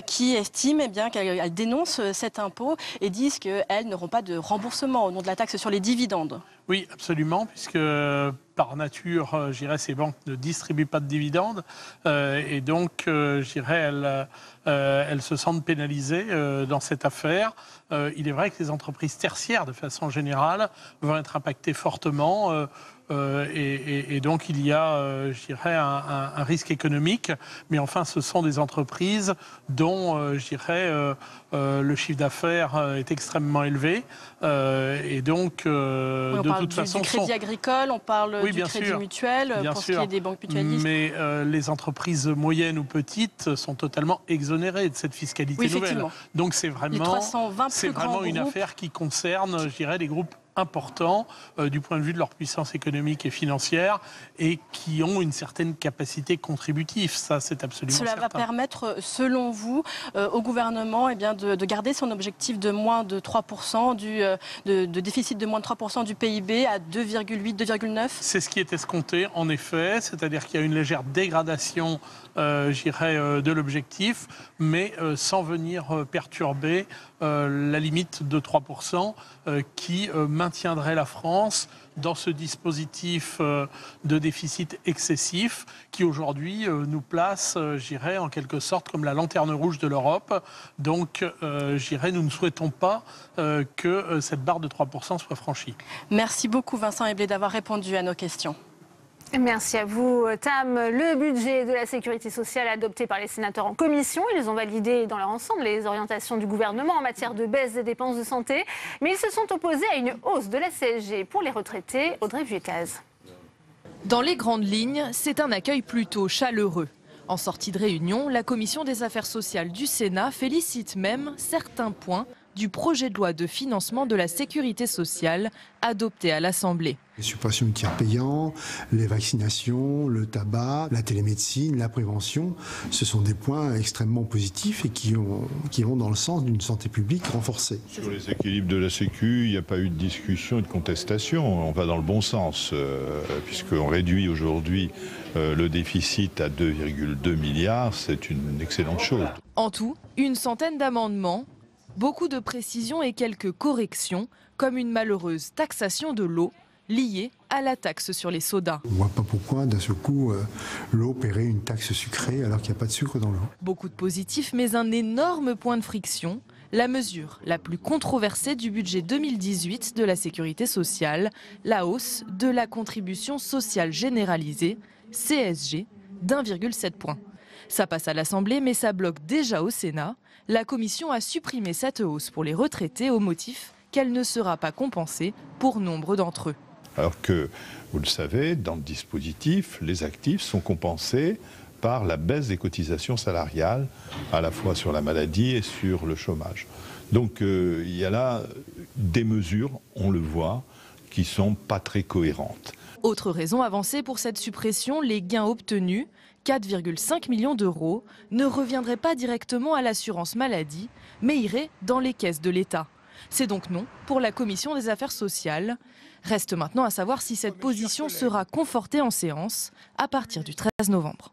qui estiment qu'elles dénoncent cet impôt et disent qu'elles n'auront pas de remboursement au nom de la taxe sur les dividendes. Oui, absolument, puisque par nature, je dirais, ces banques ne distribuent pas de dividendes et donc, je dirais, elles se sentent pénalisées dans cette affaire. Il est vrai que les entreprises tertiaires, de façon générale, vont être impactées fortement. Et donc il y a, je dirais, un risque économique, mais enfin ce sont des entreprises dont, je dirais, le chiffre d'affaires est extrêmement élevé, et donc de toute façon... Du crédit agricole, on parle du crédit mutuel, pour ce qui est des banques mutualistes. Mais les entreprises moyennes ou petites sont totalement exonérées de cette fiscalité nouvelle. Donc c'est vraiment une affaire qui concerne, je dirais, les groupes importants du point de vue de leur puissance économique et financière et qui ont une certaine capacité contributive. Ça, c'est absolument certain. Cela va permettre, selon vous, au gouvernement de garder son objectif de moins de 3%, de déficit de moins de 3% du PIB à 2,8, 2,9 ? C'est ce qui est escompté, en effet. C'est-à-dire qu'il y a une légère dégradation, je dirais, de l'objectif, mais sans venir perturber la limite de 3% qui maintiendrait la France dans ce dispositif de déficit excessif qui aujourd'hui nous place, je dirais, en quelque sorte comme la lanterne rouge de l'Europe. Donc, je dirais, nous ne souhaitons pas que cette barre de 3% soit franchie. Merci beaucoup Vincent Eblé d'avoir répondu à nos questions. Merci à vous, Tam. Le budget de la sécurité sociale adopté par les sénateurs en commission, ils ont validé dans leur ensemble les orientations du gouvernement en matière de baisse des dépenses de santé, mais ils se sont opposés à une hausse de la CSG pour les retraités. Audrey Vuécaz. Dans les grandes lignes, c'est un accueil plutôt chaleureux. En sortie de réunion, la commission des affaires sociales du Sénat félicite même certains points du projet de loi de financement de la sécurité sociale adopté à l'Assemblée. Les suppressions de tiers payants, les vaccinations, le tabac, la télémédecine, la prévention, ce sont des points extrêmement positifs et qui vont dans le sens d'une santé publique renforcée. Sur les équilibres de la Sécu, il n'y a pas eu de discussion et de contestation. On va dans le bon sens, puisqu'on réduit aujourd'hui le déficit à 2,2 milliards, c'est une excellente chose. En tout, une centaine d'amendements, beaucoup de précisions et quelques corrections, comme une malheureuse taxation de l'eau liée à la taxe sur les sodas. On ne voit pas pourquoi, d'un seul coup, l'eau paierait une taxe sucrée alors qu'il n'y a pas de sucre dans l'eau. Beaucoup de positifs, mais un énorme point de friction. La mesure la plus controversée du budget 2018 de la Sécurité sociale, la hausse de la contribution sociale généralisée, CSG, d'1,7 point. Ça passe à l'Assemblée, mais ça bloque déjà au Sénat. La Commission a supprimé cette hausse pour les retraités au motif qu'elle ne sera pas compensée pour nombre d'entre eux. Alors que, vous le savez, dans le dispositif, les actifs sont compensés par la baisse des cotisations salariales, à la fois sur la maladie et sur le chômage. Donc il y a là des mesures, on le voit, qui ne sont pas très cohérentes. Autre raison avancée pour cette suppression, les gains obtenus, 4,5 millions d'euros, ne reviendraient pas directement à l'assurance maladie, mais iraient dans les caisses de l'État. C'est donc non pour la Commission des affaires sociales. Reste maintenant à savoir si cette position sera confortée en séance à partir du 13 novembre.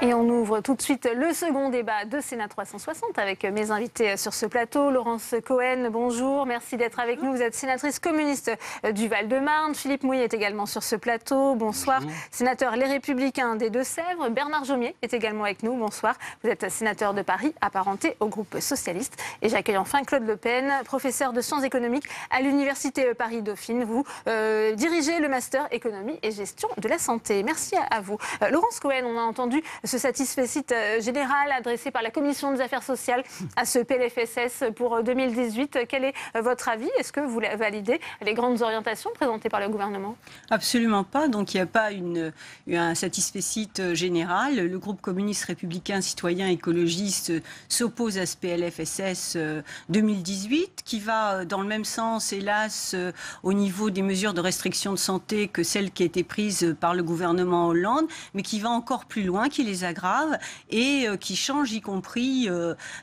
Et on ouvre tout de suite le second débat de Sénat 360 avec mes invités sur ce plateau. Laurence Cohen, bonjour, merci d'être avec nous. Vous êtes sénatrice communiste du Val-de-Marne. Philippe Mouille est également sur ce plateau. Bonsoir. Bonjour. Sénateur Les Républicains des Deux-Sèvres. Bernard Jomier est également avec nous. Bonsoir. Vous êtes sénateur de Paris, apparenté au groupe socialiste. Et j'accueille enfin Claude Le Pen, professeur de sciences économiques à l'Université Paris-Dauphine. Vous dirigez le master économie et gestion de la santé. Merci à vous. Laurence Cohen, on a entendu ce satisfecit général adressé par la Commission des affaires sociales à ce PLFSS pour 2018. Quel est votre avis? Est-ce que vous validez les grandes orientations présentées par le gouvernement? Absolument pas. Donc il n'y a pas un satisfecit général. Le groupe communiste républicain citoyen écologiste s'oppose à ce PLFSS 2018 qui va dans le même sens, hélas, au niveau des mesures de restriction de santé que celles qui a été prises par le gouvernement Hollande, mais qui va encore plus loin, qui les aggrave et qui change, y compris,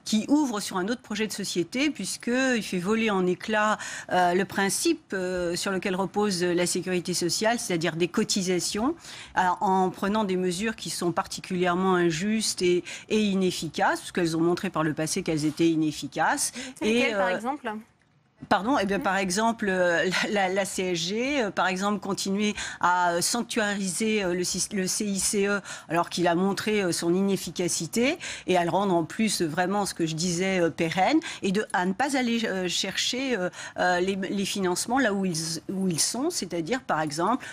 qui ouvre sur un autre projet de société, puisqu'il fait voler en éclats le principe sur lequel repose la sécurité sociale, c'est-à-dire des cotisations, en prenant des mesures qui sont particulièrement injustes et inefficaces, parce qu'elles ont montré par le passé qu'elles étaient inefficaces. Et par exemple Pardon, eh bien, par exemple, la CSG, par exemple, continuer à sanctuariser le CICE alors qu'il a montré son inefficacité et à le rendre en plus vraiment ce que je disais pérenne et à ne pas aller chercher les financements là où ils sont, c'est-à-dire par exemple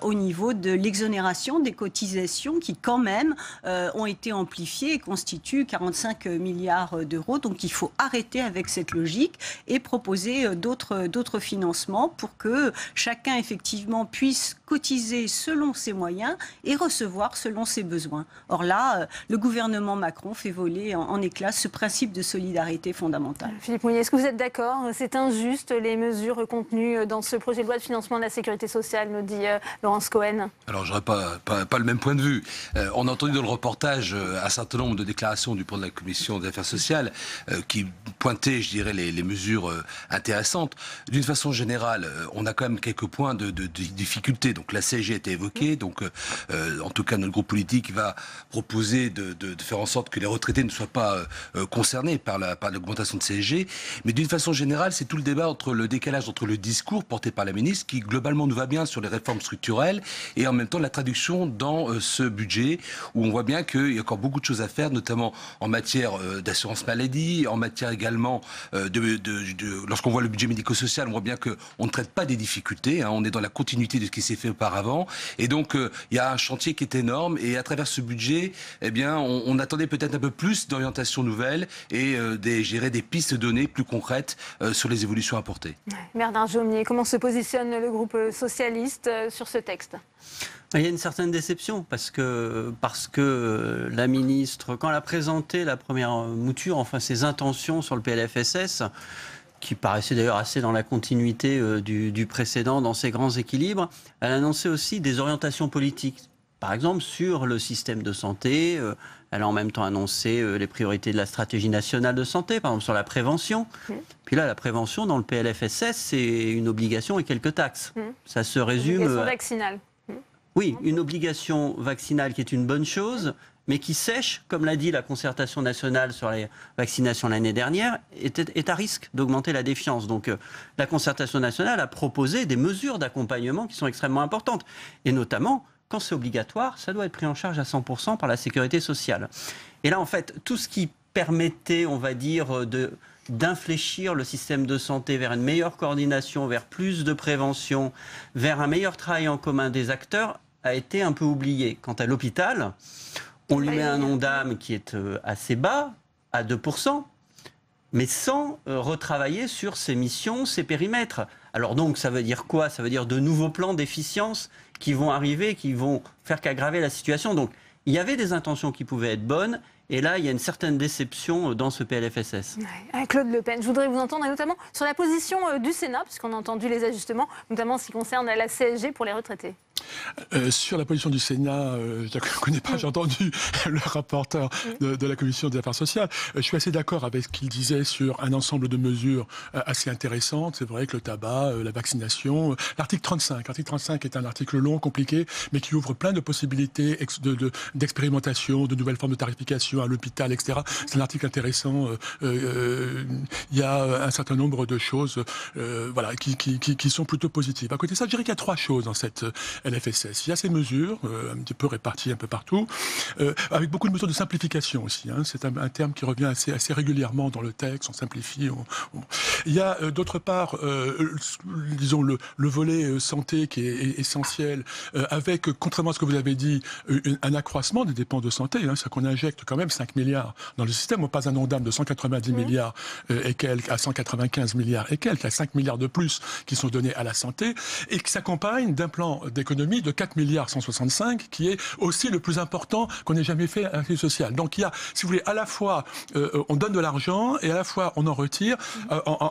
au niveau de l'exonération des cotisations qui quand même ont été amplifiées et constituent 45 milliards d'euros. Donc il faut arrêter avec cette logique et proposer d'autres financements pour que chacun effectivement puisse cotiser selon ses moyens et recevoir selon ses besoins. Or là, le gouvernement Macron fait voler en éclats ce principe de solidarité fondamentale. Philippe Mouillet, est-ce que vous êtes d'accord? C'est injuste les mesures contenues dans ce projet de loi de financement de la sécurité sociale, nous dit Laurence Cohen. Alors j'aurais pas le même point de vue. On a entendu dans le reportage un certain nombre de déclarations du président de la Commission des affaires sociales qui pointaient, je dirais, les mesures intéressantes. D'une façon générale, on a quand même quelques points de difficulté. Donc la CSG a été évoquée. Donc en tout cas, notre groupe politique va proposer de faire en sorte que les retraités ne soient pas concernés par l'augmentation de CSG. Mais d'une façon générale, c'est tout le débat entre le décalage entre le discours porté par la ministre, qui globalement nous va bien sur les réformes structurelles, et en même temps la traduction dans ce budget, où on voit bien qu'il y a encore beaucoup de choses à faire, notamment en matière d'assurance maladie, en matière également lorsqu'on voit le budget médico-social, on voit bien qu'on ne traite pas des difficultés, on est dans la continuité de ce qui s'est fait auparavant, et donc il y a un chantier qui est énorme, et à travers ce budget, eh bien, on attendait peut-être un peu plus d'orientation nouvelle et des pistes données plus concrètes sur les évolutions apportées. Bernard Jomier, comment se positionne le groupe socialiste sur ce texte ? Il y a une certaine déception parce que la ministre, quand elle a présenté la première mouture, enfin ses intentions sur le PLFSS, qui paraissait d'ailleurs assez dans la continuité du précédent, dans ses grands équilibres, elle annonçait aussi des orientations politiques. Par exemple, sur le système de santé, elle a en même temps annoncé les priorités de la stratégie nationale de santé, par exemple sur la prévention. Puis là, la prévention dans le PLFSS, c'est une obligation et quelques taxes. Ça se résume... Obligation vaccinale. Oui, une obligation vaccinale qui est une bonne chose, mais qui sèche, comme l'a dit la concertation nationale sur les vaccinations l'année dernière, est à risque d'augmenter la défiance. Donc la concertation nationale a proposé des mesures d'accompagnement qui sont extrêmement importantes. Et notamment, quand c'est obligatoire, ça doit être pris en charge à 100% par la sécurité sociale. Et là, en fait, tout ce qui permettait, on va dire, d'infléchir le système de santé vers une meilleure coordination, vers plus de prévention, vers un meilleur travail en commun des acteurs, a été un peu oublié. Quant à l'hôpital, on lui met un Ondam qui est assez bas, à 2%, mais sans retravailler sur ses missions, ses périmètres. Alors donc, ça veut dire quoi? Ça veut dire de nouveaux plans d'efficience qui vont arriver, qui vont faire qu'aggraver la situation. Donc, il y avait des intentions qui pouvaient être bonnes, et là, il y a une certaine déception dans ce PLFSS. Ouais. Claude Le Pen, je voudrais vous entendre, et notamment sur la position du Sénat, puisqu'on a entendu les ajustements, notamment en ce qui concerne la CSG pour les retraités. Sur la position du Sénat, je ne connais pas, j'ai entendu le rapporteur de la Commission des Affaires sociales. Je suis assez d'accord avec ce qu'il disait sur un ensemble de mesures assez intéressantes. C'est vrai que le tabac, la vaccination, l'article 35. L'article 35 est un article long, compliqué, mais qui ouvre plein de possibilités d'expérimentation, de nouvelles formes de tarification à l'hôpital, etc. C'est un article intéressant. Il y a un certain nombre de choses voilà, qui sont plutôt positives. À côté de ça, je dirais qu'il y a trois choses dans cette LFSS. Il y a ces mesures, un petit peu réparties un peu partout, avec beaucoup de mesures de simplification aussi. Hein. C'est un terme qui revient assez régulièrement dans le texte, on simplifie. Il y a d'autre part, disons, le volet santé qui est essentiel, avec, contrairement à ce que vous avez dit, un accroissement des dépenses de santé. Hein. C'est qu'on injecte quand même 5 milliards dans le système, on passe un Ondam de 190 milliards et quelques à 195 milliards et quelques, à 5 milliards de plus qui sont donnés à la santé, et qui s'accompagne d'un plan d'économie de 4 milliards 165, qui est aussi le plus important qu'on ait jamais fait à la crise sociale. Donc il y a, si vous voulez, à la fois on donne de l'argent et à la fois on en retire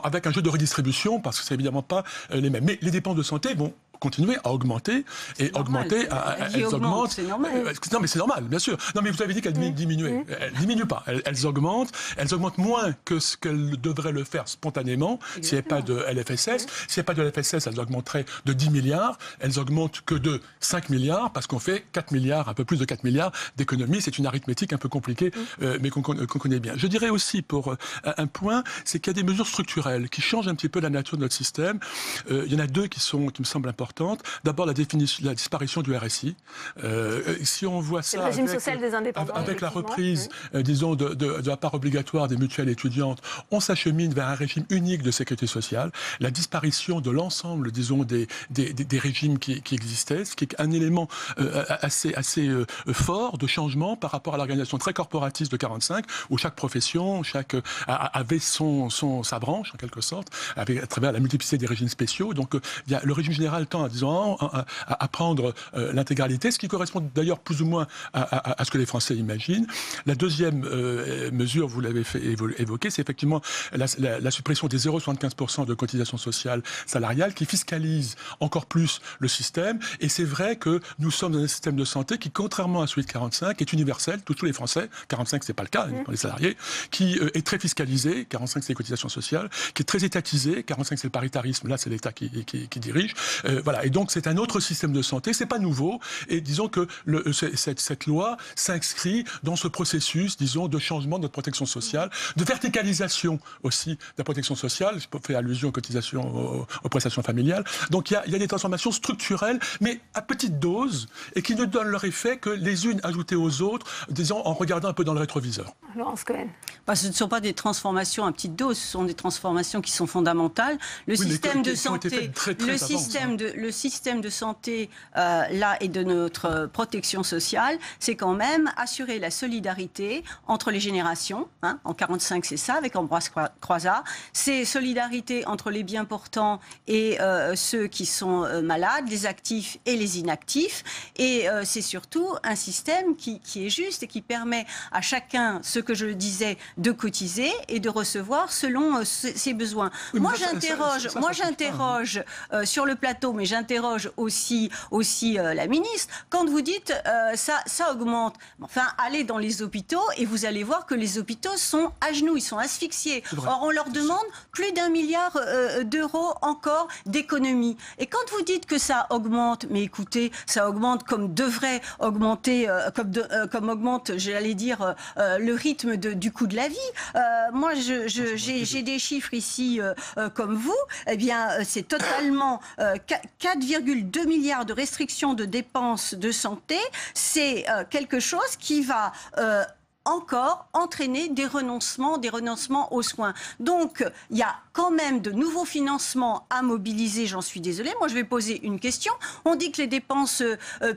avec un jeu de redistribution, parce que c'est évidemment pas les mêmes. Mais les dépenses de santé vont continuer à augmenter et augmenter. Elles augmentent. C'est normal. Non, mais c'est normal, bien sûr. Non, mais vous avez dit qu'elles diminuaient. Elles ne diminuent pas. Elles augmentent. Elles augmentent moins que ce qu'elles devraient le faire spontanément s'il n'y avait pas de LFSS. S'il n'y avait pas de LFSS, elles augmenteraient de 10 milliards. Elles augmentent que de 5 milliards parce qu'on fait 4 milliards, un peu plus de 4 milliards d'économies. C'est une arithmétique un peu compliquée, mais qu'on connaît bien. Je dirais aussi, pour un point, c'est qu'il y a des mesures structurelles qui changent un petit peu la nature de notre système. Il y en a deux qui me semblent importantes. D'abord, la disparition du RSI. Si on voit ça avec la reprise, disons, de la part obligatoire des mutuelles étudiantes, on s'achemine vers un régime unique de sécurité sociale. La disparition de l'ensemble, disons, des régimes qui existaient, ce qui est un élément assez fort de changement par rapport à l'organisation très corporatiste de 45, où chaque profession, avait sa branche, en quelque sorte, à travers la multiplicité des régimes spéciaux. Donc, il y a le régime général à prendre l'intégralité, ce qui correspond d'ailleurs plus ou moins à ce que les Français imaginent. La deuxième mesure, vous l'avez évoquée, c'est effectivement la suppression des 0,75% de cotisation sociale salariale qui fiscalise encore plus le système. Et c'est vrai que nous sommes dans un système de santé qui, contrairement à celui de 45, est universel, tous les Français. 45, c'est pas le cas, pour les salariés, qui est très fiscalisé. 45, c'est les cotisations sociales, qui est très étatisé. 45, c'est le paritarisme. Là, c'est l'État qui dirige. Voilà. Et donc, c'est un autre système de santé. C'est pas nouveau. Et disons que cette loi s'inscrit dans ce processus, disons, de changement de notre protection sociale, de verticalisation aussi de la protection sociale. Je fais allusion aux cotisations, aux prestations familiales. Donc, il y a des transformations structurelles, mais à petite dose, et qui ne donnent leur effet que les unes ajoutées aux autres, disons, en regardant un peu dans le rétroviseur. Laurence Cohen. Ce ne sont pas des transformations à petite dose, ce sont des transformations qui sont fondamentales. Le système de santé, le système de santé là et de notre protection sociale, c'est quand même assurer la solidarité entre les générations. Hein, en 45, c'est ça, avec Ambroise Croizat. C'est solidarité entre les bien portants et ceux qui sont malades, les actifs et les inactifs. Et c'est surtout un système qui est juste et qui permet à chacun, ce que je disais, de cotiser et de recevoir selon ses besoins. Oui, moi, j'interroge sur le plateau, mais j'interroge aussi la ministre. Quand vous dites ça augmente, enfin, allez dans les hôpitaux et vous allez voir que les hôpitaux sont à genoux, ils sont asphyxiés. Or, on leur demande plus d'1 milliard d'euros encore d'économies. Et quand vous dites que ça augmente, mais écoutez, ça augmente comme devrait augmenter, comme augmente, j'allais dire, le rythme du coût de la vie. Moi, j'ai des chiffres ici comme vous. Eh bien, c'est totalement 4,2 milliards de restrictions de dépenses de santé. C'est quelque chose qui va encore entraîner des renoncements aux soins. Donc, il y a quand même de nouveaux financements à mobiliser, j'en suis désolée. Moi, je vais poser une question. On dit que les dépenses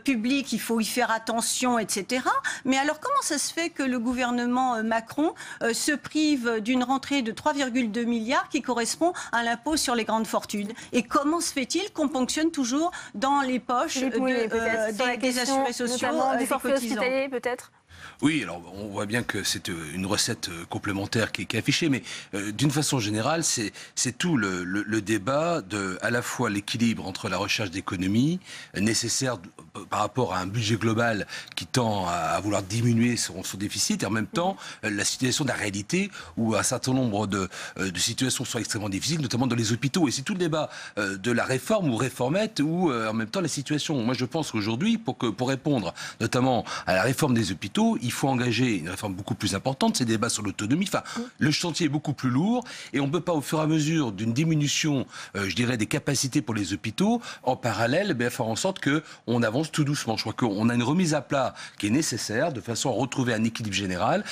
publiques, il faut y faire attention, etc. Mais alors, comment ça se fait que le gouvernement Macron se prive d'une rentrée de 3,2 milliards qui correspond à l'impôt sur les grandes fortunes? Et comment se fait-il qu'on ponctionne toujours dans les poches des assurés sociaux, du forfait hospitalier, peut-être? Oui, alors on voit bien que c'est une recette complémentaire qui est affichée, mais d'une façon générale, c'est tout le débat de à la fois l'équilibre entre la recherche d'économie nécessaire par rapport à un budget global qui tend à vouloir diminuer son déficit, et en même temps la situation de la réalité où un certain nombre de situations sont extrêmement difficiles, notamment dans les hôpitaux. Et c'est tout le débat de la réforme ou réformette ou en même temps la situation. Moi, je pense qu'aujourd'hui, pour répondre notamment à la réforme des hôpitaux, il faut engager une réforme beaucoup plus importante, ces débats sur l'autonomie. Enfin, le chantier est beaucoup plus lourd et on ne peut pas, au fur et à mesure d'une diminution, je dirais, des capacités pour les hôpitaux, en parallèle, faire en sorte qu'on avance tout doucement. Je crois qu'on a une remise à plat qui est nécessaire de façon à retrouver un équilibre général.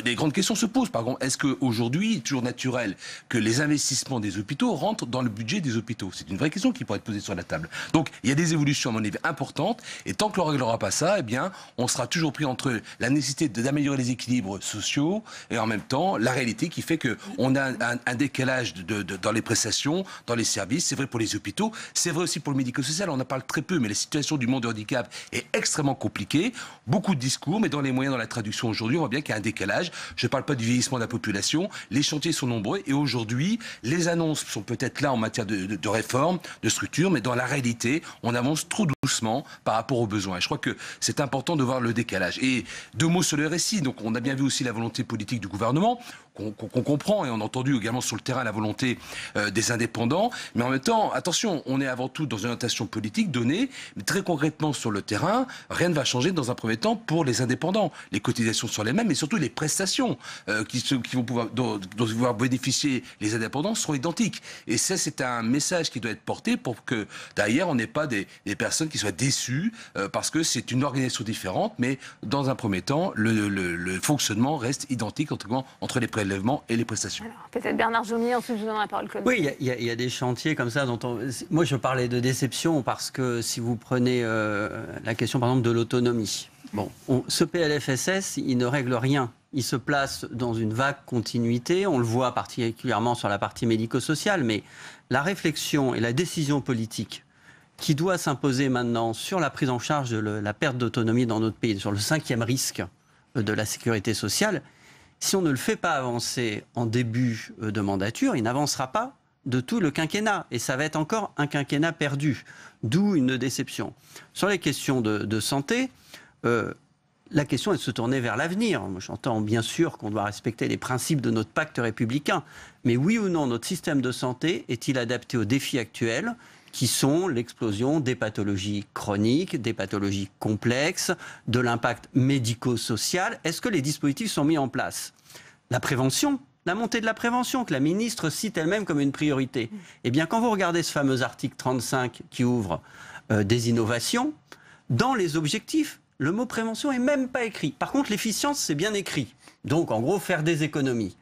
Des grandes questions se posent. Par contre, est-ce qu'aujourd'hui, il est toujours naturel que les investissements des hôpitaux rentrent dans le budget des hôpitaux? C'est une vraie question qui pourrait être posée sur la table. Donc, il y a des évolutions, à mon avis, importantes. Et tant que l'on ne réglera pas ça, eh bien, on sera toujours pris entre la nécessité d'améliorer les équilibres sociaux et en même temps la réalité qui fait qu'on a un décalage dans les prestations, dans les services. C'est vrai pour les hôpitaux, c'est vrai aussi pour le médico-social. On en parle très peu, mais la situation du monde de handicap est extrêmement compliquée. Beaucoup de discours, mais dans les moyens, dans la traduction aujourd'hui, on voit bien qu'il y a un décalage. Je ne parle pas du vieillissement de la population. Les chantiers sont nombreux et aujourd'hui, les annonces sont peut-être là en matière de réforme, de structure, mais dans la réalité, on avance trop doucement par rapport aux besoins. Et je crois que c'est important de voir le décalage. Et 2 mots sur le RSI. Donc on a bien vu aussi la volonté politique du gouvernement, qu'on comprend, et on a entendu également sur le terrain la volonté des indépendants. Mais en même temps, attention, on est avant tout dans une orientation politique donnée, mais très concrètement sur le terrain, rien ne va changer dans un premier temps pour les indépendants. Les cotisations sont les mêmes, mais surtout les prestations dont vont pouvoir bénéficier les indépendants seront identiques. Et ça, c'est un message qui doit être porté pour que derrière, on n'ait pas des personnes qui soient déçues parce que c'est une organisation différente, mais dans un premier temps, le fonctionnement reste identique entre les prélèvements et les prestations. Peut-être Bernard Jomier, ensuite je vous donne la parole. Oui, il y a des chantiers comme ça dont moi je parlais de déception parce que si vous prenez la question par exemple de l'autonomie, ce PLFSS, il ne règle rien. Il se place dans une vague continuité, on le voit particulièrement sur la partie médico-sociale, mais la réflexion et la décision politique qui doit s'imposer maintenant sur la prise en charge de la perte d'autonomie dans notre pays, sur le 5e risque de la sécurité sociale, si on ne le fait pas avancer en début de mandature, il n'avancera pas de tout le quinquennat. Et ça va être encore un quinquennat perdu, d'où une déception. Sur les questions de santé, la question est de se tourner vers l'avenir. J'entends bien sûr qu'on doit respecter les principes de notre pacte républicain, mais oui ou non, notre système de santé est-il adapté aux défis actuels qui sont l'explosion des pathologies chroniques, des pathologies complexes, de l'impact médico-social? Est-ce que les dispositifs sont mis en place? La prévention, la montée de la prévention, que la ministre cite elle-même comme une priorité. Eh bien, quand vous regardez ce fameux article 35 qui ouvre des innovations, dans les objectifs, le mot prévention n'est même pas écrit. Par contre, l'efficience, c'est bien écrit. Donc, en gros, faire des économies.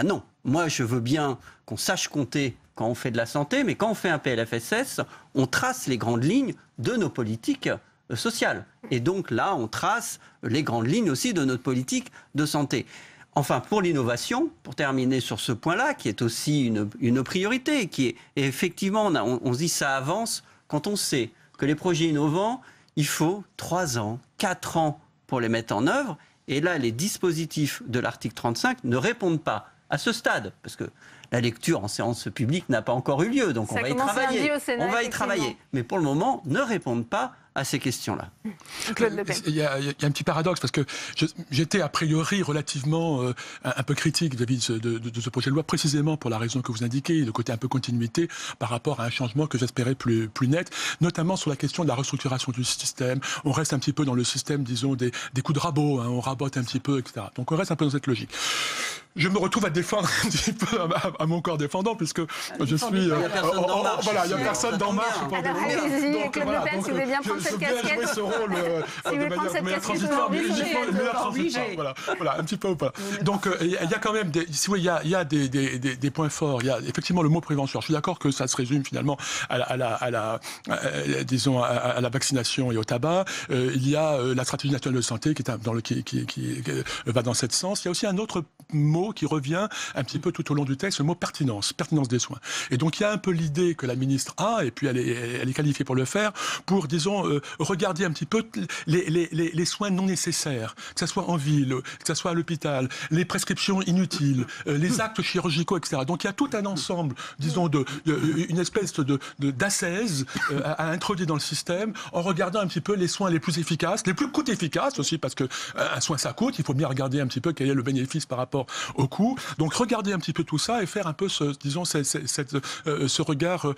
Non. Moi, je veux bien qu'on sache compter quand on fait de la santé, mais quand on fait un PLFSS, on trace les grandes lignes de nos politiques sociales. Et donc là, on trace les grandes lignes aussi de notre politique de santé. Enfin, pour l'innovation, pour terminer sur ce point-là, qui est aussi une priorité, qui est et effectivement, on se dit ça avance quand on sait que les projets innovants, il faut 3 ans, 4 ans pour les mettre en œuvre. Et là, les dispositifs de l'article 35 ne répondent pas à ce stade, parce que la lecture en séance publique n'a pas encore eu lieu, donc on va y travailler. On va y travailler. Mais pour le moment, ne répondent pas à ces questions-là. Il y a un petit paradoxe, parce que j'étais a priori relativement un peu critique vis-à-vis de ce projet de loi, précisément pour la raison que vous indiquez, le côté un peu continuité par rapport à un changement que j'espérais plus net, notamment sur la question de la restructuration du système. On reste un petit peu dans le système, disons, des coups de rabot, hein, on rabote un petit peu, etc. Donc on reste un peu dans cette logique. Je me retrouve à défendre un petit peu à mon corps défendant, puisque je suis... Il n'y a personne d'En Marche. Voilà, il n'y a personne d'En Marche. Allez-y, Claude Le Pen, si vous voulez bien prendre cette casquette. Jouer ce rôle de manière transitoire, mais voilà, un petit peu ou pas. Donc il y a quand même il y a des points forts. Il y a effectivement le mot prévention. Je suis d'accord que ça se résume finalement à la vaccination et au tabac. Il y a la stratégie nationale de santé qui va dans ce sens. Il y a aussi un autre mot qui revient un petit peu tout au long du texte, le mot pertinence des soins. Et donc il y a un peu l'idée que la ministre a, et puis elle est qualifiée pour le faire, pour, disons, regarder un petit peu les soins non nécessaires, que ce soit en ville, que ce soit à l'hôpital, les prescriptions inutiles, les actes chirurgicaux, etc. Donc il y a tout un ensemble, disons, une espèce d'assaise à introduire dans le système, en regardant un petit peu les soins les plus efficaces, les plus coût-efficaces aussi, parce que un soin ça coûte, il faut bien regarder un petit peu quel est le bénéfice par rapport au coût. Donc regarder un petit peu tout ça et faire un peu ce regard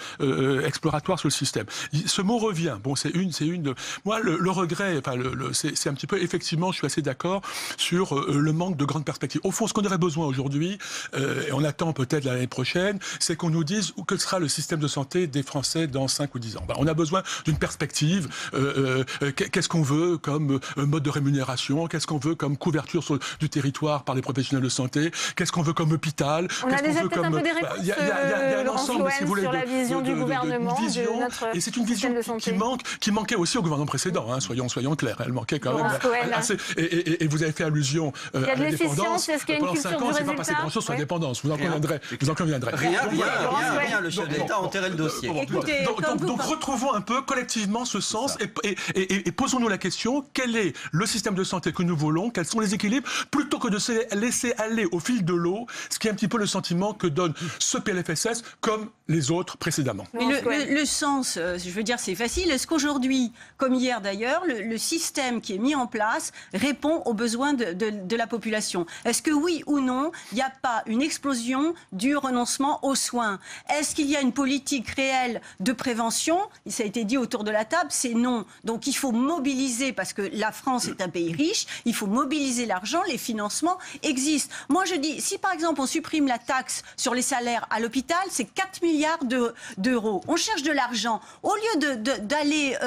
exploratoire sur le système. Ce mot revient. Bon, c'est une. Moi, le regret, c'est un petit peu. Effectivement, je suis assez d'accord sur le manque de grandes perspectives. Au fond, ce qu'on aurait besoin aujourd'hui, et on attend peut-être l'année prochaine, c'est qu'on nous dise que sera le système de santé des Français dans 5 ou 10 ans. On a besoin d'une perspective. Qu'est-ce qu'on veut comme mode de rémunération? Qu'est-ce qu'on veut comme couverture du territoire par les professionnels de santé? Qu'est-ce qu'on veut comme hôpital? On a déjà peut-être un peu des réponses. Il y a un ensemble, si vous voulez, sur la vision du gouvernement, de notre et c'est une vision qui manquait aussi au gouvernement précédent. Hein, soyons clairs, elle manquait quand même. Assez, et vous avez fait allusion à l'indépendance. Est-ce qu'il y a une culture du résultat? C'est pas passé grand-chose sur l'indépendance. Vous en conviendrez. Rien. Le chef d'État a enterré le dossier. Donc retrouvons un peu collectivement ce sens et posons-nous la question, quel est le système de santé que nous voulons? Quels sont les équilibres? Plutôt que de se laisser aller au fil de l'eau, ce qui est un petit peu le sentiment que donne ce PLFSS comme les autres précédemment. Mais le sens, je veux dire, c'est facile. Est-ce qu'aujourd'hui, comme hier d'ailleurs, le système qui est mis en place répond aux besoins de la population? Est-ce que oui ou non, il n'y a pas une explosion du renoncement aux soins? Est-ce qu'il y a une politique réelle de prévention? Ça a été dit autour de la table, c'est non. Donc il faut mobiliser, parce que la France est un pays riche, il faut mobiliser l'argent, les financements existent. Moi je dis, si par exemple on supprime la taxe sur les salaires à l'hôpital, c'est 4 milliards d'euros. On cherche de l'argent. Au lieu d'aller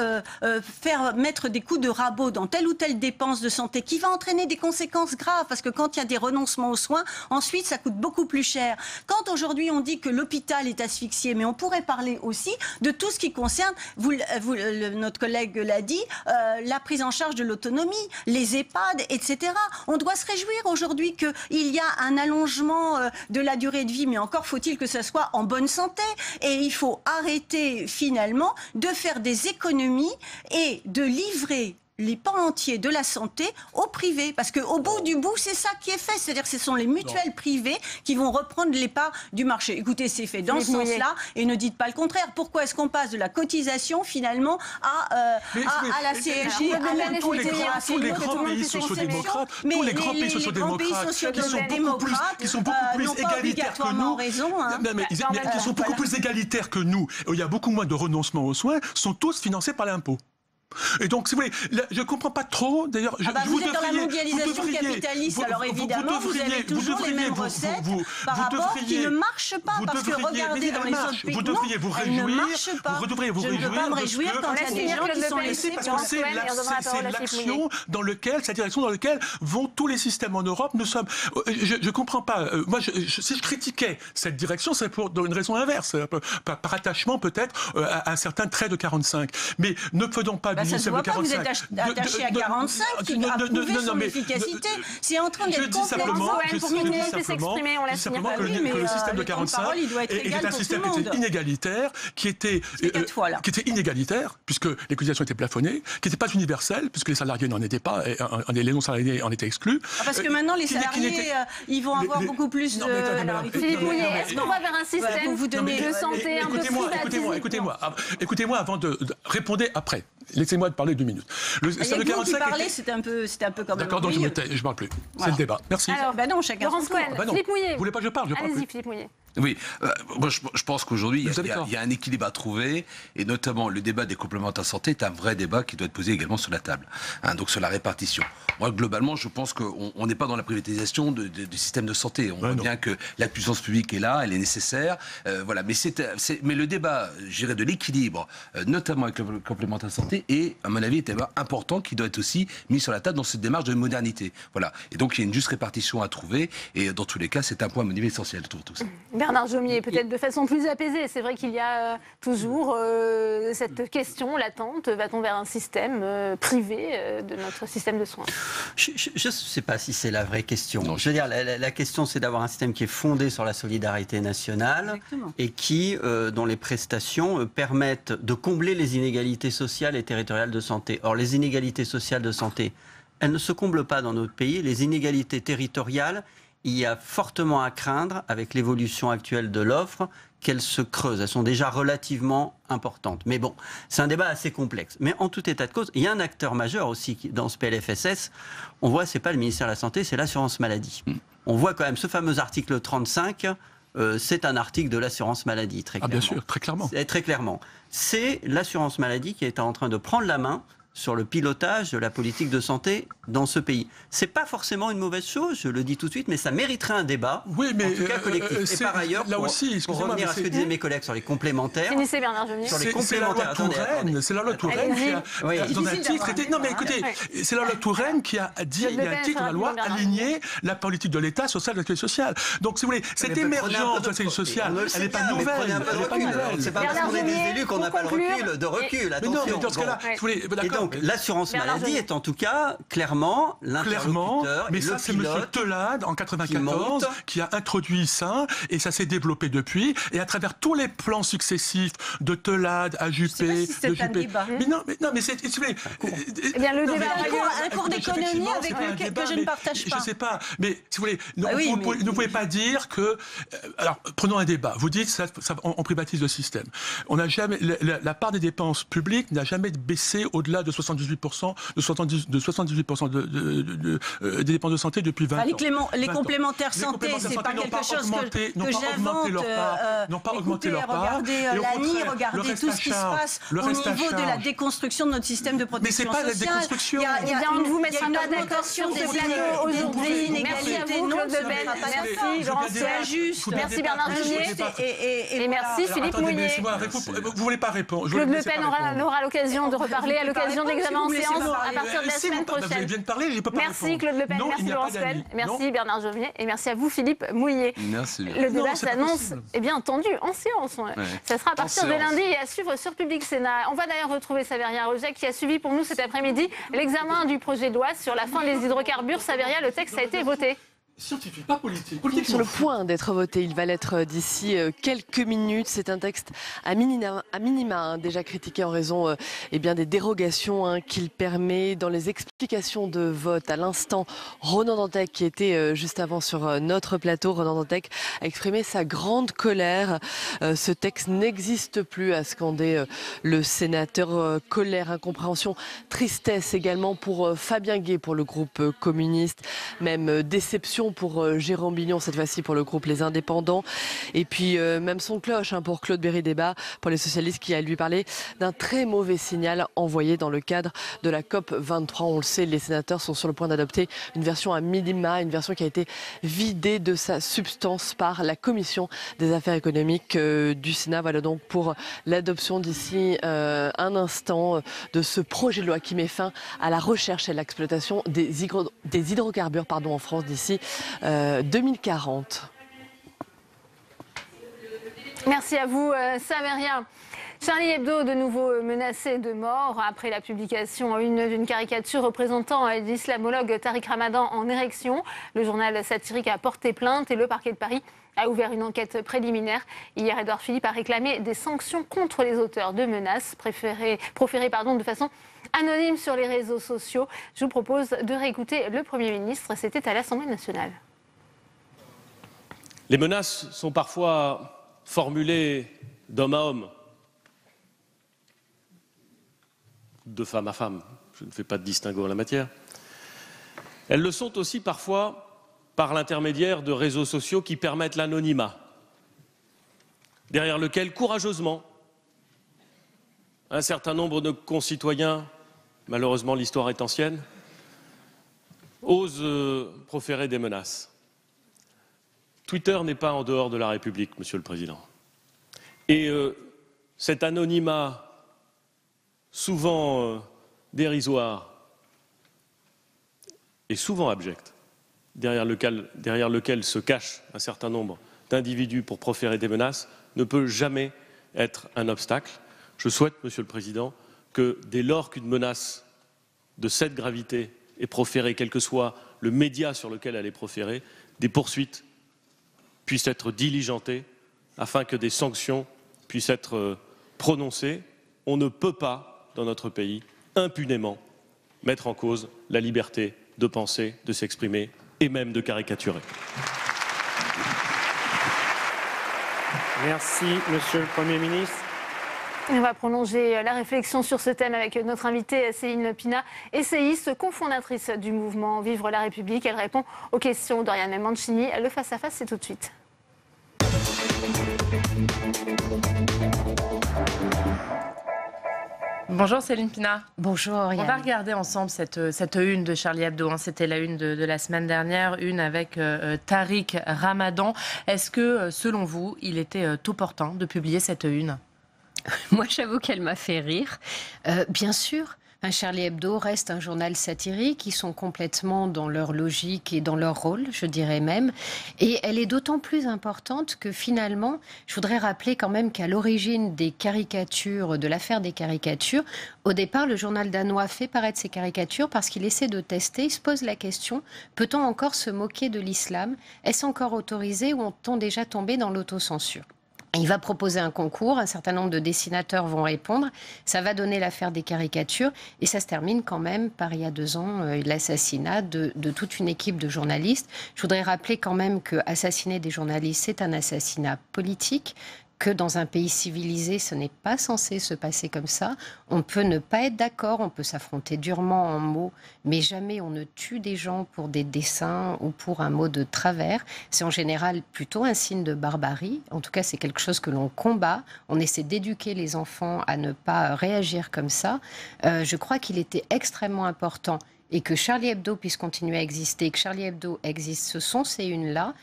faire mettre des coups de rabot dans telle ou telle dépense de santé qui va entraîner des conséquences graves, parce que quand il y a des renoncements aux soins, ensuite ça coûte beaucoup plus cher. Quand aujourd'hui on dit que l'hôpital est asphyxié, mais on pourrait parler aussi de tout ce qui concerne, notre collègue l'a dit, la prise en charge de l'autonomie, les EHPAD, etc. On doit se réjouir aujourd'hui qu'il y a un allongement de la durée de vie, mais encore faut-il que ça soit en bonne santé. Et il faut arrêter finalement de faire des économies et de livrer les pans entiers de la santé au privé. Parce qu'au bout du bout, c'est ça qui est fait. C'est-à-dire que ce sont les mutuelles privées qui vont reprendre les parts du marché. Écoutez, c'est fait dans ce sens-là et ne dites pas le contraire. Pourquoi est-ce qu'on passe de la cotisation finalement à la CSG, à tous les grands pays sociodémocrates, qui sont beaucoup plus égalitaires que nous, qui sont beaucoup plus égalitaires que nous, où il y a beaucoup moins de renoncement aux soins, sont tous financés par l'impôt. Et donc, si vous voulez, je ne comprends pas trop. D'ailleurs, vous êtes dans la mondialisation capitaliste, alors évidemment, vous avez toujours les mêmes recettes par rapport qui ne marchent pas. Parce que regardez dans les autres pays, vous devriez vous réjouir. Elles ne marchent pas. Vous devriez vous réjouir. Je ne peux pas me réjouir quand il y a des gens qui sont laissés parce que c'est l'action dans laquelle, c'est la direction dans laquelle vont tous les systèmes en Europe. Nous sommes. Je ne comprends pas. Moi, si je critiquais cette direction, c'est pour une raison inverse, par attachement peut-être à un certain trait de 45. Mais ne faisons pas. Ça ne se voit pas que vous êtes attaché à 45 qui a prouvé son efficacité. C'est en train d'être complètement... Je dis simplement que le système de 45 est un système qui était inégalitaire, qui était inégalitaire, puisque les cotisations étaient plafonnées, qui n'était pas universel, puisque les salariés n'en étaient pas, et les non-salariés en étaient exclus. Parce que maintenant, les salariés, ils vont avoir beaucoup plus de... Philippe Mouillet, est-ce qu'on va vers un système de santé un peu privatisé? Écoutez-moi avant de répondre après. Laissez-moi te parler 2 minutes. Le système de 45 c'était un peu comme... D'accord, donc je ne parle plus. C'est le débat. Merci. Alors, non, chacun Laurence Cohen, Philippe Mouillet. Vous voulez pas que je parle? Allez-y, Philippe Mouillet. Oui, moi je pense qu'aujourd'hui, il y a un équilibre à trouver, et notamment le débat des complémentaires santé est un vrai débat qui doit être posé également sur la table, donc sur la répartition. Moi, globalement, je pense qu'on n'est pas dans la privatisation du système de santé. On voit bien que la puissance publique est là, elle est nécessaire, voilà. Mais le débat, je dirais, de l'équilibre, notamment avec le complémentaire santé, est, à mon avis, un débat important qui doit être aussi mis sur la table dans cette démarche de modernité. Voilà. Et donc, il y a une juste répartition à trouver, et dans tous les cas, c'est un point, à mon avis, essentiel de tout ça. Bernard Jomier, peut-être de façon plus apaisée. C'est vrai qu'il y a toujours cette question latente. Va-t-on vers un système privé de notre système de soins? Je ne sais pas si c'est la vraie question. Non. Je veux dire, la question, c'est d'avoir un système qui est fondé sur la solidarité nationale. Exactement. Et dont les prestations permettent de combler les inégalités sociales et territoriales de santé. Or, les inégalités sociales de santé, elles ne se comblent pas dans notre pays. Les inégalités territoriales, il y a fortement à craindre, avec l'évolution actuelle de l'offre, qu'elles se creusent. Elles sont déjà relativement importantes. Mais bon, c'est un débat assez complexe. Mais en tout état de cause, il y a un acteur majeur aussi dans ce PLFSS. On voit, c'est pas le ministère de la Santé, c'est l'assurance maladie. On voit quand même ce fameux article 35, c'est un article de l'assurance maladie, très clairement. Ah bien sûr, très clairement. Très clairement. C'est l'assurance maladie qui est en train de prendre la main sur le pilotage de la politique de santé dans ce pays. C'est pas forcément une mauvaise chose, je le dis tout de suite, mais ça mériterait un débat, en tout cas collectif. Et par ailleurs, pour revenir à ce que disaient mes collègues sur les complémentaires... Finissez Bernard Jomier. Sur les complémentaires... C'est la loi Touraine qui a, dans un titre... Non mais écoutez, c'est la loi Touraine qui a dit, il y a un titre de la loi, aligner la politique de l'État sur celle de la sécurité sociale. Donc si vous voulez, cette émergence de la sécurité sociale, elle n'est pas nouvelle. C'est pas parce qu'on est des élus qu'on n'a pas le recul, attention. Mais non, mais dans ce cas-là, d'accord. L'assurance maladie est en tout cas clairement l'interlocuteur. Mais ça, c'est M. Telade, en 1994, qui a introduit ça, et ça s'est développé depuis. Et à travers tous les plans successifs de Telade à Juppé, de Juppé. Mais c'est. Eh bien, le débat, un cours d'économie avec lequel je ne partage pas. Je ne sais pas, mais si vous voulez, vous ne pouvez pas dire que. Alors, prenons un débat. Vous dites, on privatise le système. On n'a jamais. La part des dépenses publiques n'a jamais baissé au-delà de 78% des dépenses de santé depuis 20 ans. Les complémentaires santé, c'est pas quelque chose que j'invente. N'ont pas augmenté leur part. Regardez l'ANI, regardez tout ce qui se passe au niveau de la déconstruction de notre système de protection sociale. Mais c'est pas la déconstruction. Eh bien, on ne vous mettra pas d'accord sur ces plateaux aujourd'hui. Merci à vous, Claude Lebel. Merci, Laurence Cohen. Merci, Bernard Jomier. Et merci, Philippe Mouillet. Vous voulez pas répondre. Claude Le Pen aura l'occasion de reparler à l'occasion de l'examen en séance à partir de la semaine prochaine. Vous venez de parler, j'ai pas Merci Claude Le Pen, merci Laurence Cohen, merci Bernard Jomier et merci à vous Philippe Mouillet. Merci. Le débat s'annonce bien tendu en séance. Ça sera à partir de lundi et à suivre sur Public Sénat. On va d'ailleurs retrouver Saveria Rojek qui a suivi pour nous cet après-midi l'examen du projet de loi sur la fin des hydrocarbures. Saveria, le texte a été voté. Scientifique, pas politique. Sur le point d'être voté, il va l'être d'ici quelques minutes. C'est un texte à minima déjà critiqué en raison des dérogations qu'il permet. Dans les explications de vote, à l'instant, Ronan Dantec, qui était juste avant sur notre plateau, Ronan Dantec a exprimé sa grande colère. Ce texte n'existe plus, a scandé le sénateur. Colère, incompréhension, tristesse également pour Fabien Gay, pour le groupe communiste. Même déception non pour Jérôme Bignon, cette fois-ci pour le groupe Les Indépendants. Et puis même son cloche pour Claude Berry-Débat, pour les socialistes, qui a lui parlé d'un très mauvais signal envoyé dans le cadre de la COP 23. On le sait, les sénateurs sont sur le point d'adopter une version à minima, une version qui a été vidée de sa substance par la Commission des affaires économiques du Sénat. Voilà donc pour l'adoption d'ici un instant de ce projet de loi qui met fin à la recherche et l'exploitation des hydrocarbures en France d'ici 2040. Merci à vous, Saméria. Charlie Hebdo, de nouveau menacé de mort après la publication en une d'une caricature représentant l'islamologue Tariq Ramadan en érection. Le journal satirique a porté plainte et le parquet de Paris a ouvert une enquête préliminaire. Hier, Édouard Philippe a réclamé des sanctions contre les auteurs de menaces proférées de façon anonyme sur les réseaux sociaux. Je vous propose de réécouter le Premier ministre. C'était à l'Assemblée nationale. Les menaces sont parfois formulées d'homme à homme, de femme à femme. Je ne fais pas de distinguo en la matière. Elles le sont aussi parfois par l'intermédiaire de réseaux sociaux qui permettent l'anonymat, derrière lequel, courageusement, un certain nombre de concitoyens, malheureusement l'histoire est ancienne, osent proférer des menaces. Twitter n'est pas en dehors de la République, Monsieur le Président. Et cet anonymat souvent dérisoire et souvent abject, derrière lequel se cache un certain nombre d'individus pour proférer des menaces, ne peut jamais être un obstacle. Je souhaite, Monsieur le Président, que dès lors qu'une menace de cette gravité est proférée, quel que soit le média sur lequel elle est proférée, des poursuites puissent être diligentées afin que des sanctions puissent être prononcées. On ne peut pas, dans notre pays, impunément mettre en cause la liberté de penser, de s'exprimer et même de caricaturer. Merci, Monsieur le Premier ministre. On va prolonger la réflexion sur ce thème avec notre invitée Céline Pina, essayiste, cofondatrice du mouvement Vivre la République. Elle répond aux questions d'Oriane Mancini. Le face-à-face, c'est tout de suite. Bonjour Céline Pina. Bonjour Oriane. On va regarder ensemble cette une de Charlie Hebdo. C'était la une de la semaine dernière, une avec Tariq Ramadan. Est-ce que, selon vous, il était opportun de publier cette une ? Moi, j'avoue qu'elle m'a fait rire. Bien sûr. Charlie Hebdo reste un journal satirique. Ils sont complètement dans leur logique et dans leur rôle, je dirais même. Et elle est d'autant plus importante que finalement, je voudrais rappeler quand même qu'à l'origine des caricatures, de l'affaire des caricatures, au départ, le journal danois fait paraître ces caricatures parce qu'il essaie de tester. Il se pose la question, peut-on encore se moquer de l'islam ? Est-ce encore autorisé ou ont-on déjà tombé dans l'autocensure ? Il va proposer un concours, un certain nombre de dessinateurs vont répondre, ça va donner l'affaire des caricatures et ça se termine quand même par, il y a 2 ans, l'assassinat de toute une équipe de journalistes. Je voudrais rappeler quand même qu'assassiner des journalistes, c'est un assassinat politique, que dans un pays civilisé, ce n'est pas censé se passer comme ça. On peut ne pas être d'accord, on peut s'affronter durement en mots, mais jamais on ne tue des gens pour des dessins ou pour un mot de travers. C'est en général plutôt un signe de barbarie. En tout cas, c'est quelque chose que l'on combat. On essaie d'éduquer les enfants à ne pas réagir comme ça. Je crois qu'il était extrêmement important et que Charlie Hebdo puisse continuer à exister, que Charlie Hebdo existe, ce sont ces unes-là.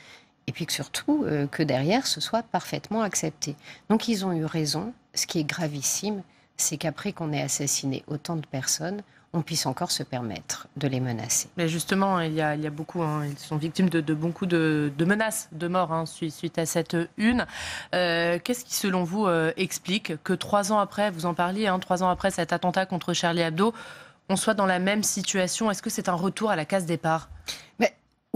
Et puis que surtout, que derrière, ce soit parfaitement accepté. Donc ils ont eu raison. Ce qui est gravissime, c'est qu'après qu'on ait assassiné autant de personnes, on puisse encore se permettre de les menacer. Mais justement, il y a beaucoup, ils sont victimes de beaucoup de menaces de mort suite à cette une. Qu'est-ce qui, selon vous, explique que 3 ans après, vous en parliez, 3 ans après cet attentat contre Charlie Hebdo, on soit dans la même situation? Est-ce que c'est un retour à la case départ?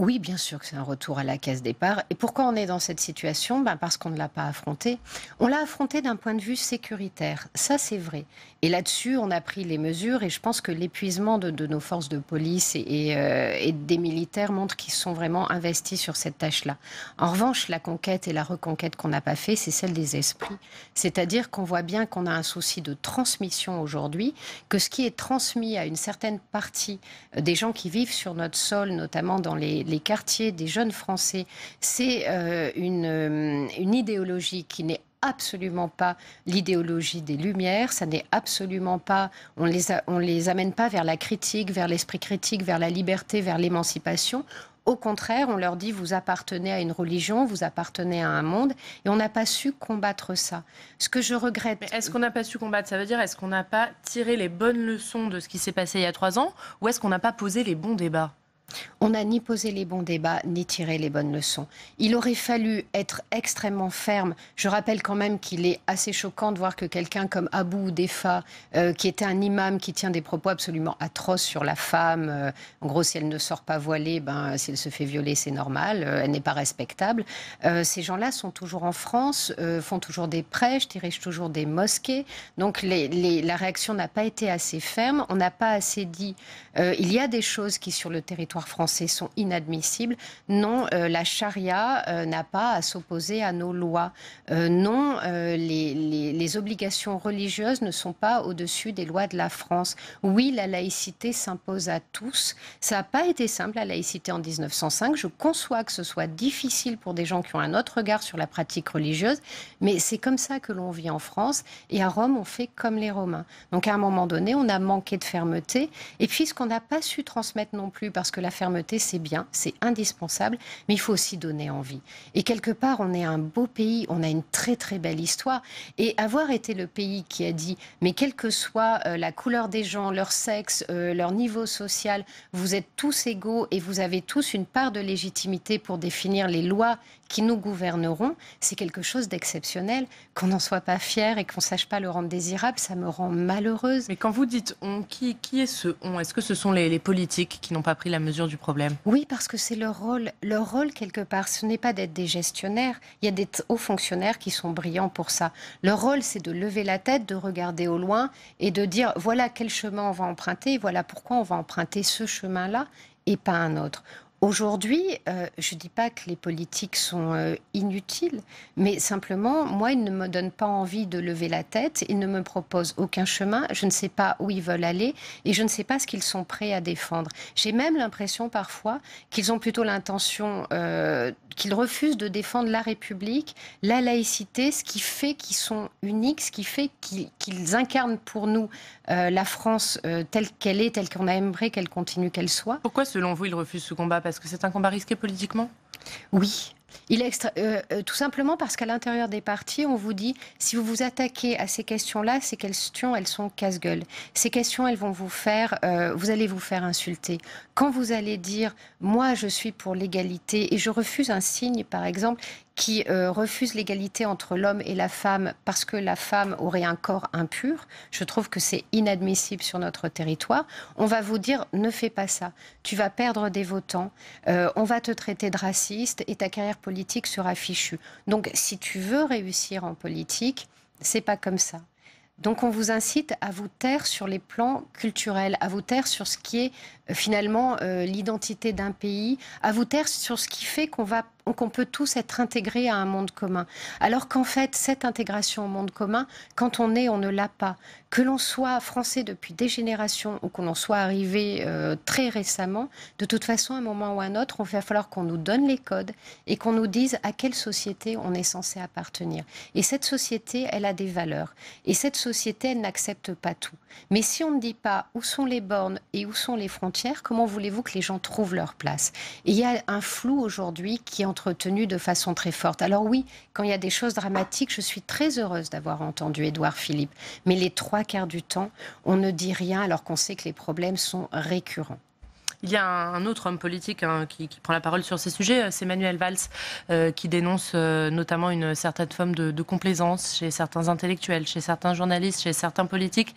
Oui, bien sûr que c'est un retour à la case départ. Et pourquoi on est dans cette situation ? Parce qu'on ne l'a pas affronté. On l'a affronté d'un point de vue sécuritaire. Ça, c'est vrai. Et là-dessus, on a pris les mesures. Et je pense que l'épuisement de nos forces de police et des militaires montre qu'ils sont vraiment investis sur cette tâche-là. En revanche, la conquête et la reconquête qu'on n'a pas fait, c'est celle des esprits. C'est-à-dire qu'on voit bien qu'on a un souci de transmission aujourd'hui, que ce qui est transmis à une certaine partie des gens qui vivent sur notre sol, notamment dans les les quartiers des jeunes Français, c'est une idéologie qui n'est absolument pas l'idéologie des Lumières, ça n'est absolument pas, on les amène pas vers la critique, vers l'esprit critique, vers la liberté, vers l'émancipation. Au contraire, on leur dit vous appartenez à une religion, vous appartenez à un monde, et on n'a pas su combattre ça. Ce que je regrette. Mais est-ce qu'on n'a pas su combattre? Ça veut dire est-ce qu'on n'a pas tiré les bonnes leçons de ce qui s'est passé il y a 3 ans, ou est-ce qu'on n'a pas posé les bons débats? On n'a ni posé les bons débats, ni tiré les bonnes leçons. Il aurait fallu être extrêmement ferme. Je rappelle quand même qu'il est assez choquant de voir que quelqu'un comme Abou Oudefa, qui était un imam qui tient des propos absolument atroces sur la femme, en gros, si elle ne sort pas voilée, si elle se fait violer, c'est normal, elle n'est pas respectable. Ces gens-là sont toujours en France, font toujours des prêches, dirigent toujours des mosquées. Donc la réaction n'a pas été assez ferme. On n'a pas assez dit... il y a des choses qui, sur le territoire français, sont inadmissibles. Non, la charia n'a pas à s'opposer à nos lois. Non, les obligations religieuses ne sont pas au-dessus des lois de la France. Oui, la laïcité s'impose à tous. Ça n'a pas été simple, la laïcité en 1905. Je conçois que ce soit difficile pour des gens qui ont un autre regard sur la pratique religieuse, mais c'est comme ça que l'on vit en France. Et à Rome, on fait comme les Romains. Donc à un moment donné, on a manqué de fermeté. Et puis ce qu'on n'a pas su transmettre non plus, parce que la fermeté, c'est bien, c'est indispensable, mais il faut aussi donner envie. Et quelque part, on est un beau pays, on a une très très belle histoire. Et avoir été le pays qui a dit, mais quelle que soit la couleur des gens, leur sexe, leur niveau social, vous êtes tous égaux et vous avez tous une part de légitimité pour définir les lois qui nous gouverneront, c'est quelque chose d'exceptionnel. Qu'on n'en soit pas fier et qu'on ne sache pas le rendre désirable, ça me rend malheureuse. Mais quand vous dites on, qui est ce on? Est-ce que ce sont les politiques qui n'ont pas pris la mesure du problème? Oui, parce que c'est leur rôle. Leur rôle, quelque part, ce n'est pas d'être des gestionnaires. Il y a des hauts fonctionnaires qui sont brillants pour ça. Leur rôle, c'est de lever la tête, de regarder au loin et de dire voilà quel chemin on va emprunter, voilà pourquoi on va emprunter ce chemin-là et pas un autre. Aujourd'hui, je ne dis pas que les politiques sont inutiles, mais simplement, moi, ils ne me donnent pas envie de lever la tête, ils ne me proposent aucun chemin, je ne sais pas où ils veulent aller et je ne sais pas ce qu'ils sont prêts à défendre. J'ai même l'impression parfois qu'ils ont plutôt l'intention, qu'ils refusent de défendre la République, la laïcité, ce qui fait qu'ils sont uniques, ce qui fait qu'ils incarnent pour nous la France telle qu'elle est, telle qu'on aimerait qu'elle continue qu'elle soit. Pourquoi, selon vous, ils refusent ce combat? Parce que c'est un combat risqué politiquement? Oui. Il est tout simplement parce qu'à l'intérieur des partis, on vous dit, si vous vous attaquez à ces questions-là, ces questions, elles sont casse-gueule. Ces questions, elles vont vous faire, vous allez vous faire insulter. Quand vous allez dire, moi, je suis pour l'égalité et je refuse un signe, par exemple, qui refuse l'égalité entre l'homme et la femme parce que la femme aurait un corps impur, je trouve que c'est inadmissible sur notre territoire. On va vous dire, ne fais pas ça. Tu vas perdre des votants, on va te traiter de raciste et ta carrière politique sera fichue. Donc, si tu veux réussir en politique, c'est pas comme ça. Donc, on vous incite à vous taire sur les plans culturels, à vous taire sur ce qui est finalement l'identité d'un pays, à vous taire sur ce qui fait qu'on peut tous être intégrés à un monde commun. Alors qu'en fait, cette intégration au monde commun, quand on est, on ne l'a pas. Que l'on soit français depuis des générations ou qu'on en soit arrivé très récemment, de toute façon, à un moment ou à un autre, il va falloir qu'on nous donne les codes et qu'on nous dise à quelle société on est censé appartenir. Et cette société, elle a des valeurs. Et cette société, elle n'accepte pas tout. Mais si on ne dit pas où sont les bornes et où sont les frontières, comment voulez-vous que les gens trouvent leur place? Et il y a un flou aujourd'hui qui est entretenu de façon très forte. Alors oui, quand il y a des choses dramatiques, je suis très heureuse d'avoir entendu Édouard Philippe. Mais les 3/4 du temps, on ne dit rien alors qu'on sait que les problèmes sont récurrents. Il y a un autre homme politique qui prend la parole sur ces sujets, c'est Manuel Valls, qui dénonce notamment une certaine forme de complaisance chez certains intellectuels, chez certains journalistes, chez certains politiques.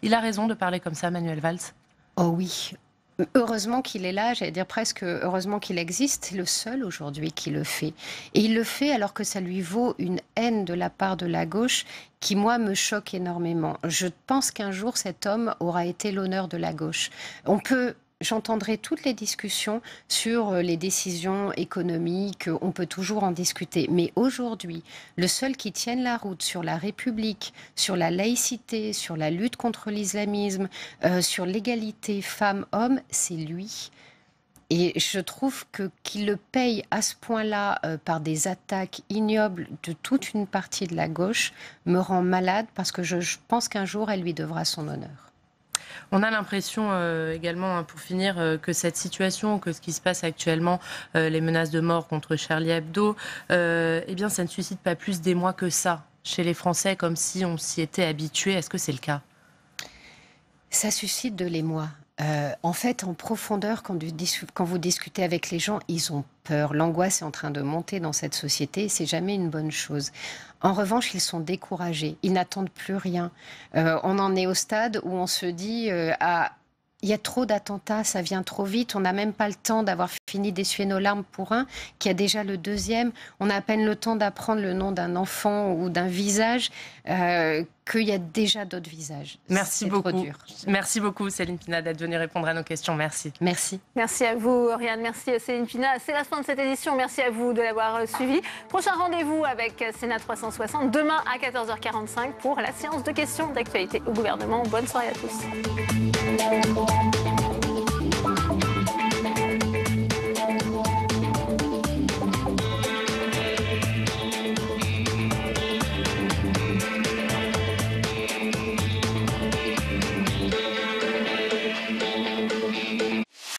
Il a raison de parler comme ça, Manuel Valls? Oh oui. Heureusement qu'il est là, j'allais dire presque heureusement qu'il existe, c'est le seul aujourd'hui qui le fait. Et il le fait alors que ça lui vaut une haine de la part de la gauche qui, moi, me choque énormément. Je pense qu'un jour, cet homme aura été l'honneur de la gauche. J'entendrai toutes les discussions sur les décisions économiques, on peut toujours en discuter. Mais aujourd'hui, le seul qui tienne la route sur la République, sur la laïcité, sur la lutte contre l'islamisme, sur l'égalité femmes-hommes, c'est lui. Et je trouve qu'il le paye à ce point-là par des attaques ignobles de toute une partie de la gauche me rend malade parce que je pense qu'un jour, elle lui devra son honneur. On a l'impression également, pour finir, que cette situation, que ce qui se passe actuellement, les menaces de mort contre Charlie Hebdo, eh bien, ça ne suscite pas plus d'émoi que ça chez les Français, comme si on s'y était habitué. Est-ce que c'est le cas? Ça suscite de l'émoi. En fait, en profondeur, quand vous discutez avec les gens, ils ont peur. L'angoisse est en train de monter dans cette société et c'est jamais une bonne chose. En revanche, ils sont découragés. Ils n'attendent plus rien. On en est au stade où on se dit il y a trop d'attentats, ça vient trop vite. On n'a même pas le temps d'avoir fini d'essuyer nos larmes pour un, qui a déjà le deuxième. On a à peine le temps d'apprendre le nom d'un enfant ou d'un visage, qu'il y a déjà d'autres visages. Merci beaucoup. Trop dur. Merci beaucoup, Céline Pina, d'être venue répondre à nos questions. Merci. Merci. Merci à vous, Oriane. Merci, Céline Pina. C'est la fin de cette édition. Merci à vous de l'avoir suivi. Prochain rendez-vous avec Sénat 360, demain à 14h45 pour la séance de questions d'actualité au gouvernement. Bonne soirée à tous.